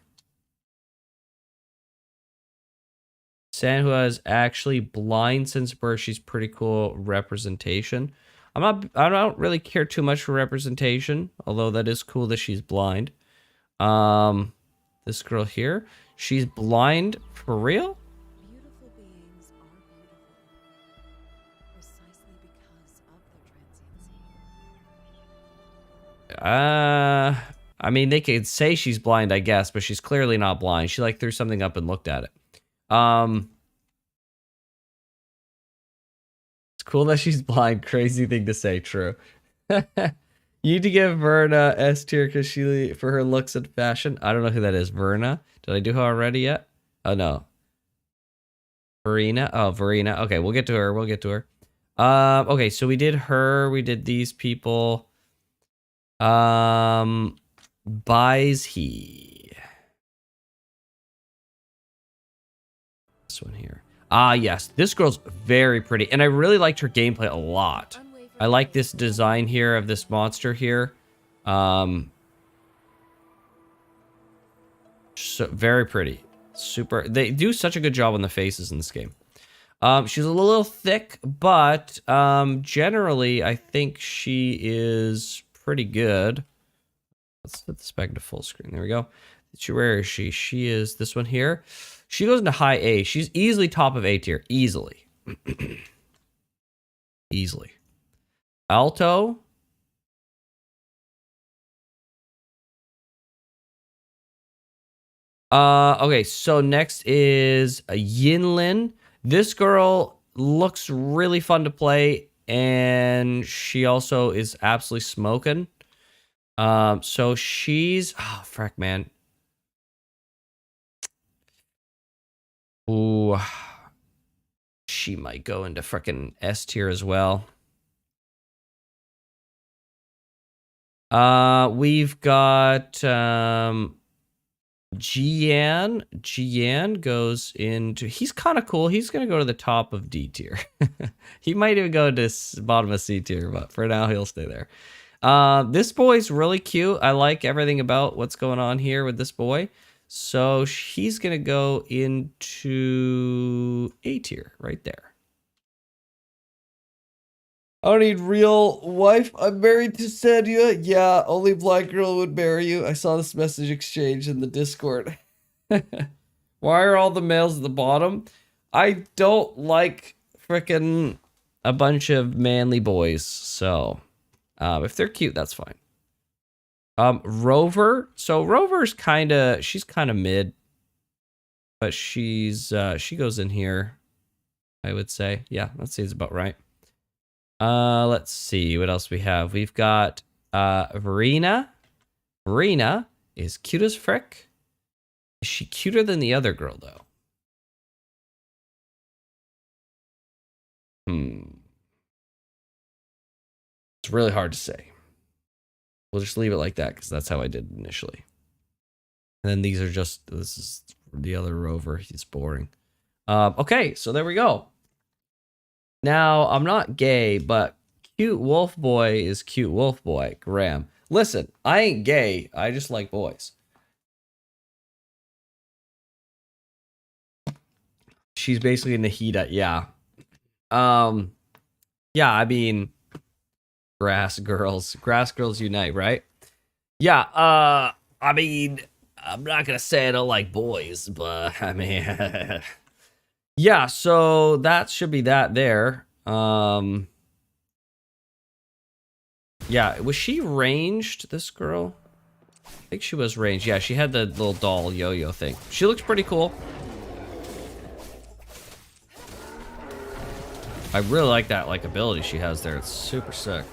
Sanhua is actually blind since birth. She's pretty cool representation. I don't really care too much for representation, although that is cool that she's blind. This girl here, she's blind for real? Beautiful beings are beautiful precisely because of their transiency. I mean, they could say she's blind, I guess, but she's clearly not blind. She like threw something up and looked at it. It's cool that she's blind. Crazy thing to say. True. You need to give Verna S tier because she for her looks and fashion. I don't know who that is. Verna. Did I do her already yet? Oh no. Verena. Oh, Verena. Okay, we'll get to her. We'll get to her. Okay, so we did her. We did these people. Buys he. This one here. Ah, yes. This girl's very pretty. And I really liked her gameplay a lot. I like this design here of this monster here. So very pretty. Super. They do such a good job on the faces in this game. She's a little thick, but generally, I think she is pretty good. Let's put this back into full screen. There we go. Where is she? She is this one here. She goes into high A. She's easily top of A tier. Easily. Easily. Alto. Okay, so next is Yinlin. This girl looks really fun to play, and she also is absolutely smoking. So she's... Oh, frack, man. Ooh. She might go into frickin' S tier as well. We've got Jian. Jian goes into... He's kind of cool. He's going to go to the top of D tier. He might even go to bottom of C tier, but for now, he'll stay there. This boy's really cute. I like everything about what's going on here with this boy. So he's going to go into A tier right there. I don't need real wife. I'm married to Sanya. Yeah, only blind girl would marry you. I saw this message exchange in the Discord. Why are all the males at the bottom? I don't like frickin' a bunch of manly boys. So, if they're cute, that's fine. Rover. So Rover's she's kind of mid. But she goes in here, I would say. Yeah, that seems about right. Let's see what else we have. We've got Verena. Verena is cute as frick. Is she cuter than the other girl though? It's really hard to say. We'll just leave it like that because that's how I did initially. And then these are just, this is the other Rover. He's boring. Okay, so there we go. Now, I'm not gay, but cute wolf boy is cute wolf boy, Graham. Listen, I ain't gay. I just like boys. She's basically Nahida, yeah. Yeah, I mean, grass girls unite, right? Yeah, I mean, I'm not gonna say I don't like boys, but I mean... Yeah, so that should be that there. Yeah, was she ranged, this girl? I think she was ranged. Yeah, she had the little doll yo-yo thing. She looks pretty cool. I really like that ability she has there. It's super sick.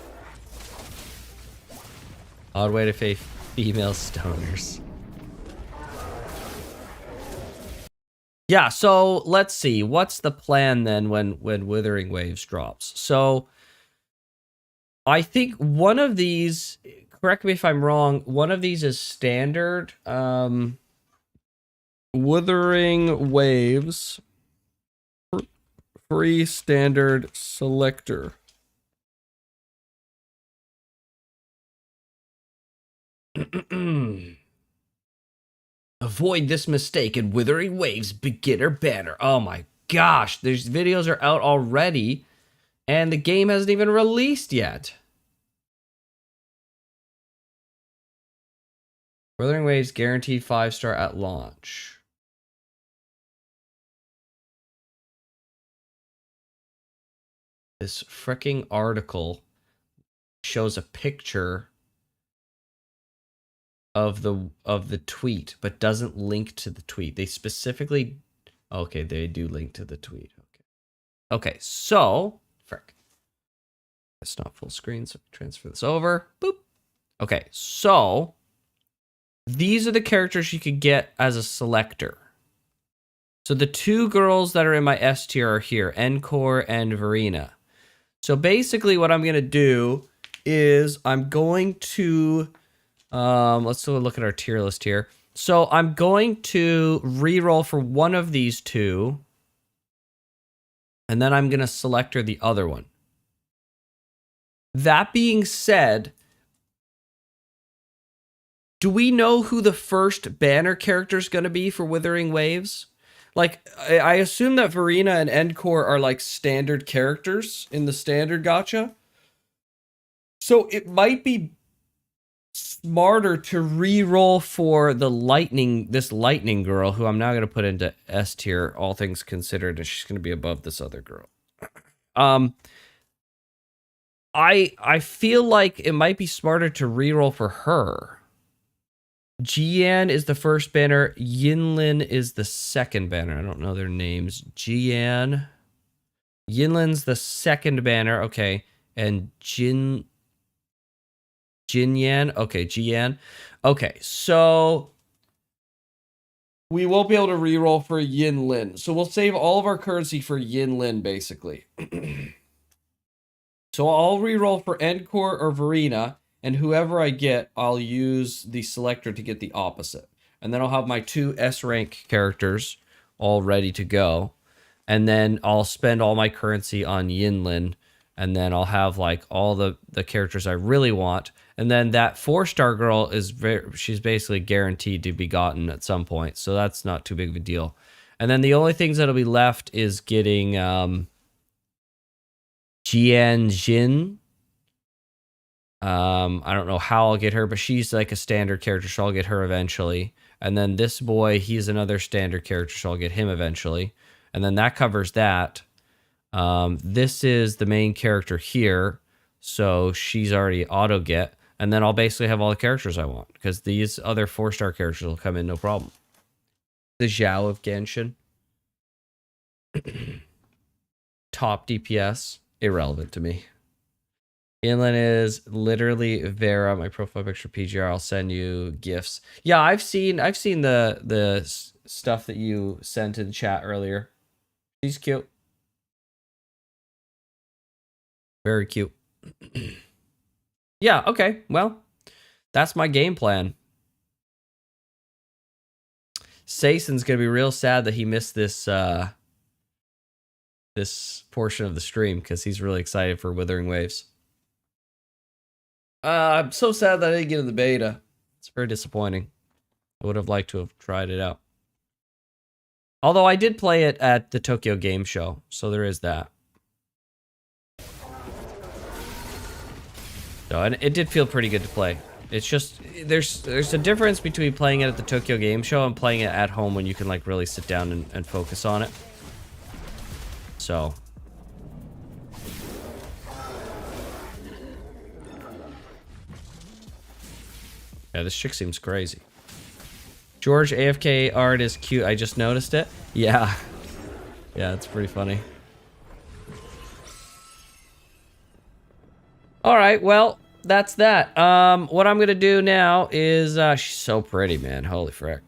Odd way to Female stoners. Yeah, so let's see. What's the plan then when Withering Waves drops? So I think one of these, correct me if I'm wrong, one of these is standard. Withering Waves. Free standard selector. Avoid this mistake in Withering Waves beginner banner. Oh my gosh, these videos are out already and the game hasn't even released yet. Withering Waves guaranteed 5-star at launch. This freaking article shows a picture of the tweet, but doesn't link to the tweet. They specifically, okay, they do link to the tweet. Okay, so frick. It's not full screen, so transfer this over. Boop. Okay, so these are the characters you could get as a selector. So the two girls that are in my S tier are here, Encore and Verena. So basically what I'm going to do is I'm going to, let's look at our tier list here. So I'm going to reroll for one of these two, and then I'm going to selector the other one. That being said, do we know who the first banner character is going to be for Withering Waves? Like, I assume that Verena and Encore are like standard characters in the standard gacha. So it might be smarter to re-roll for the this lightning girl, who I'm now going to put into S tier, all things considered, and she's going to be above this other girl. I feel like it might be smarter to re-roll for her. Jian is the first banner. Yinlin is the second banner. I don't know their names. Yinlin's the second banner. Okay. And Jinyan. Okay, Jian. Okay, so we won't be able to reroll for Yinlin. So we'll save all of our currency for Yinlin, basically. So I'll reroll for Encore or Verena. And whoever I get, I'll use the selector to get the opposite. And then I'll have my two S rank characters all ready to go. And then I'll spend all my currency on Yinlin. And then I'll have like all the characters I really want. And then that 4-star girl is she's basically guaranteed to be gotten at some point. So that's not too big of a deal. And then the only things that'll be left is getting Jian Jin. I don't know how I'll get her, but she's like a standard character, so I'll get her eventually. And then this boy, he's another standard character, so I'll get him eventually. And then that covers that. This is the main character here, so she's already auto get. And then I'll basically have all the characters I want, because these other 4-star characters will come in no problem. The Zhao of Genshin. Top DPS, irrelevant to me. Inland is literally Vera, my profile picture PGR. I'll send you gifts. Yeah, I've seen the stuff that you sent in chat earlier. She's cute. Very cute. Yeah, okay. Well, that's my game plan. Sayson's gonna be real sad that he missed this this portion of the stream because he's really excited for Withering Waves. I'm so sad that I didn't get in the beta. It's very disappointing. I would have liked to have tried it out. Although I did play it at the Tokyo Game Show, so there is that. So, and it did feel pretty good to play. It's just, there's a difference between playing it at the Tokyo Game Show and playing it at home when you can like really sit down and focus on it. So... yeah, this chick seems crazy. George AFK art is cute. I just noticed it. Yeah. Yeah, it's pretty funny. All right, well, that's that. What I'm gonna do now is she's so pretty, man. Holy frick.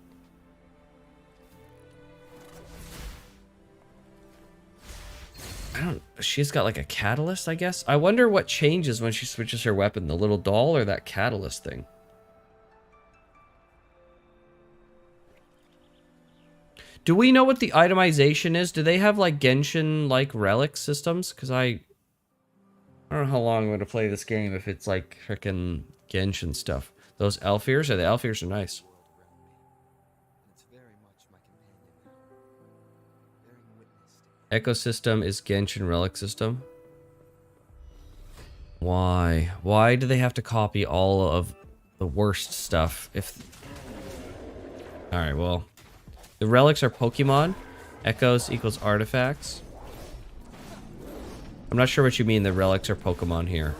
She's got like a catalyst, I guess. I wonder what changes when she switches her weapon, the little doll or that catalyst thing. Do we know what the itemization is? Do they have like Genshin like relic systems? Because I don't know how long I'm going to play this game if it's like freaking Genshin stuff. Those Elfirs, the Elfirs are nice. Ecosystem is Genshin relic system. Why? Why do they have to copy all of the worst stuff? Alright, well. The relics are Pokemon. Echoes equals artifacts. I'm not sure what you mean the relics are Pokemon here.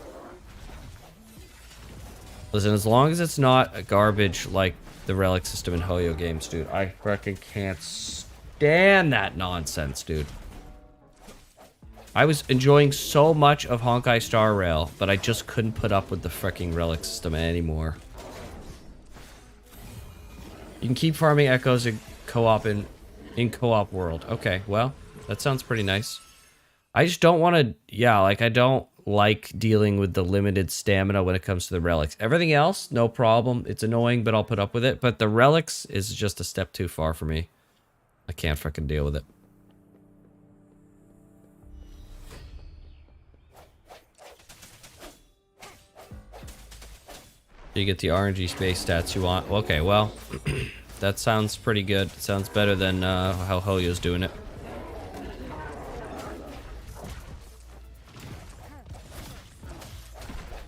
Listen, as long as it's not a garbage like the relic system in Hoyo games, dude. I freaking can't stand that nonsense, dude. I was enjoying so much of Honkai Star Rail, but I just couldn't put up with the freaking relic system anymore. You can keep farming echoes in co-op in co-op world. Okay, well, that sounds pretty nice. I just don't want to, yeah, like I don't like dealing with the limited stamina when it comes to the relics. Everything else, no problem. It's annoying, but I'll put up with it. But the relics is just a step too far for me. I can't freaking deal with it. You get the RNG space stats you want. Okay, well, that sounds pretty good. It sounds better than how Hoyo's doing it.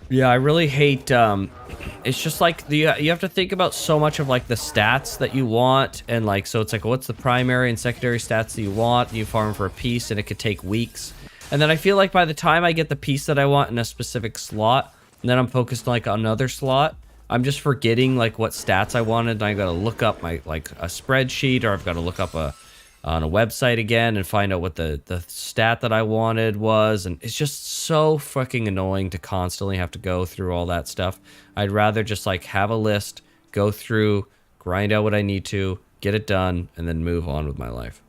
Yeah, I really hate, it's just like, you have to think about so much of like the stats that you want, and like, so it's like, what's the primary and secondary stats that you want? You farm for a piece and it could take weeks. And then I feel like by the time I get the piece that I want in a specific slot, and then I'm focused like on another slot, I'm just forgetting like what stats I wanted, and I gotta look up my like a spreadsheet, or I've got to look up on a website again and find out what the stat that I wanted was, and it's just so fucking annoying to constantly have to go through all that stuff. I'd rather just like have a list, go through, grind out what I need to, get it done, and then move on with my life.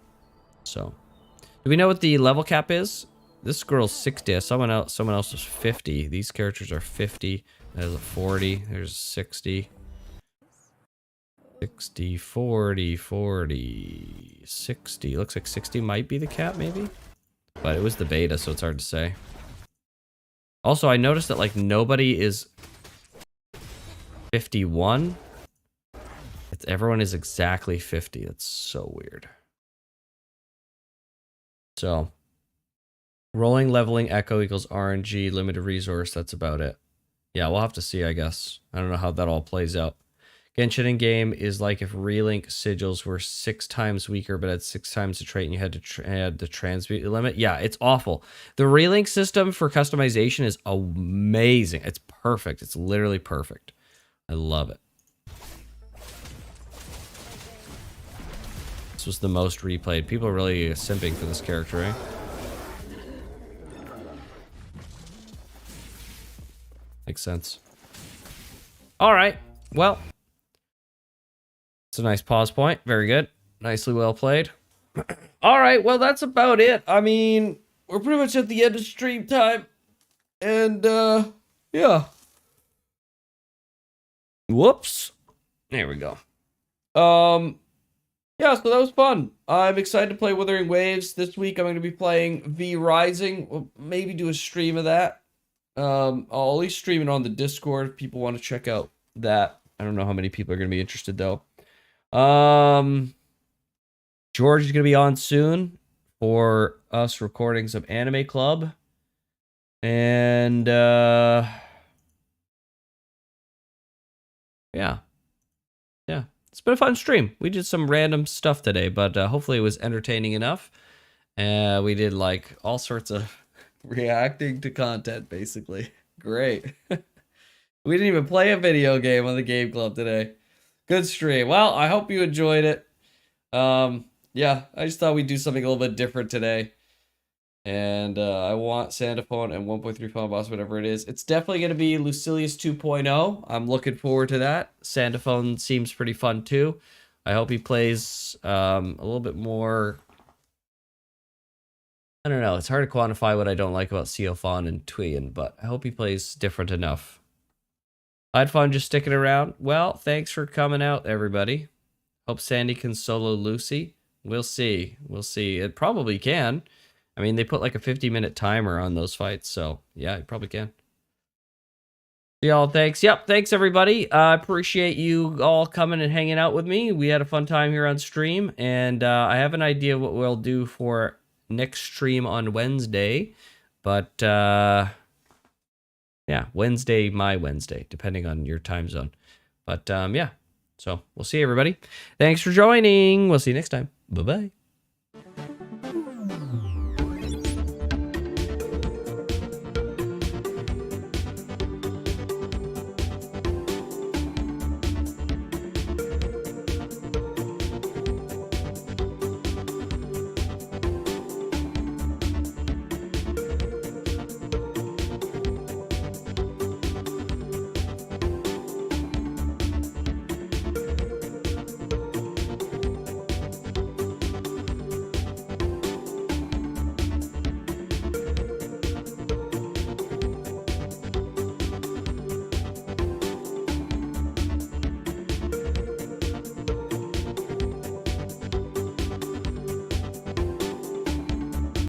So, do we know what the level cap is? This girl's 60. Someone else was 50. These characters are 50. There's a 40. There's a 60. 60, 40, 40, 60. Looks like 60 might be the cap, maybe? But it was the beta, so it's hard to say. Also, I noticed that, like, nobody is 51. Everyone is exactly 50. That's so weird. So, rolling, leveling, echo equals RNG, limited resource. That's about it. Yeah, we'll have to see, I guess. I don't know how that all plays out. Genshin in-game is like if relink sigils were 6 times weaker, but had 6 times the trait, and you had to add the transmute limit. Yeah, it's awful. The relink system for customization is amazing. It's perfect. It's literally perfect. I love it. This was the most replayed. People are really simping for this character, eh? Makes sense. All right. Well, it's a nice pause point. Very good. Nicely well played. All right. Well, that's about it. I mean, we're pretty much at the end of stream time. And, yeah. Whoops. There we go. Yeah, so that was fun. I'm excited to play Withering Waves. This week I'm going to be playing V Rising. We'll maybe do a stream of that. I'll at least stream it on the Discord if people want to check out that. I don't know how many people are going to be interested, though. George is going to be on soon for us recording some Anime Club. And, yeah. Yeah. It's been a fun stream. We did some random stuff today, but hopefully it was entertaining enough. We did, like, all sorts of reacting to content, basically. Great. We didn't even play a video game on the Game Club today. Good stream. Well, I hope you enjoyed it. Yeah, I just thought we'd do something a little bit different today. And I want Sandaphone and 1.3 Final Boss, whatever it is. It's definitely going to be Lucilius 2.0. I'm looking forward to that. Sandaphone seems pretty fun too. I hope he plays a little bit more. I don't know. It's hard to quantify what I don't like about Seophon and Tuyen, but I hope he plays different enough. I had fun just sticking around. Well, thanks for coming out, everybody. Hope Sandy can solo Lucy. We'll see. We'll see. It probably can. I mean, they put like a 50-minute timer on those fights, so yeah, it probably can. Y'all, thanks. Yep, thanks everybody. I appreciate you all coming and hanging out with me. We had a fun time here on stream, and I have an idea what we'll do for next stream on Wednesday, but yeah, Wednesday, my Wednesday, depending on your time zone. But yeah, so we'll see everybody. Thanks for joining. We'll see you next time. Bye-bye.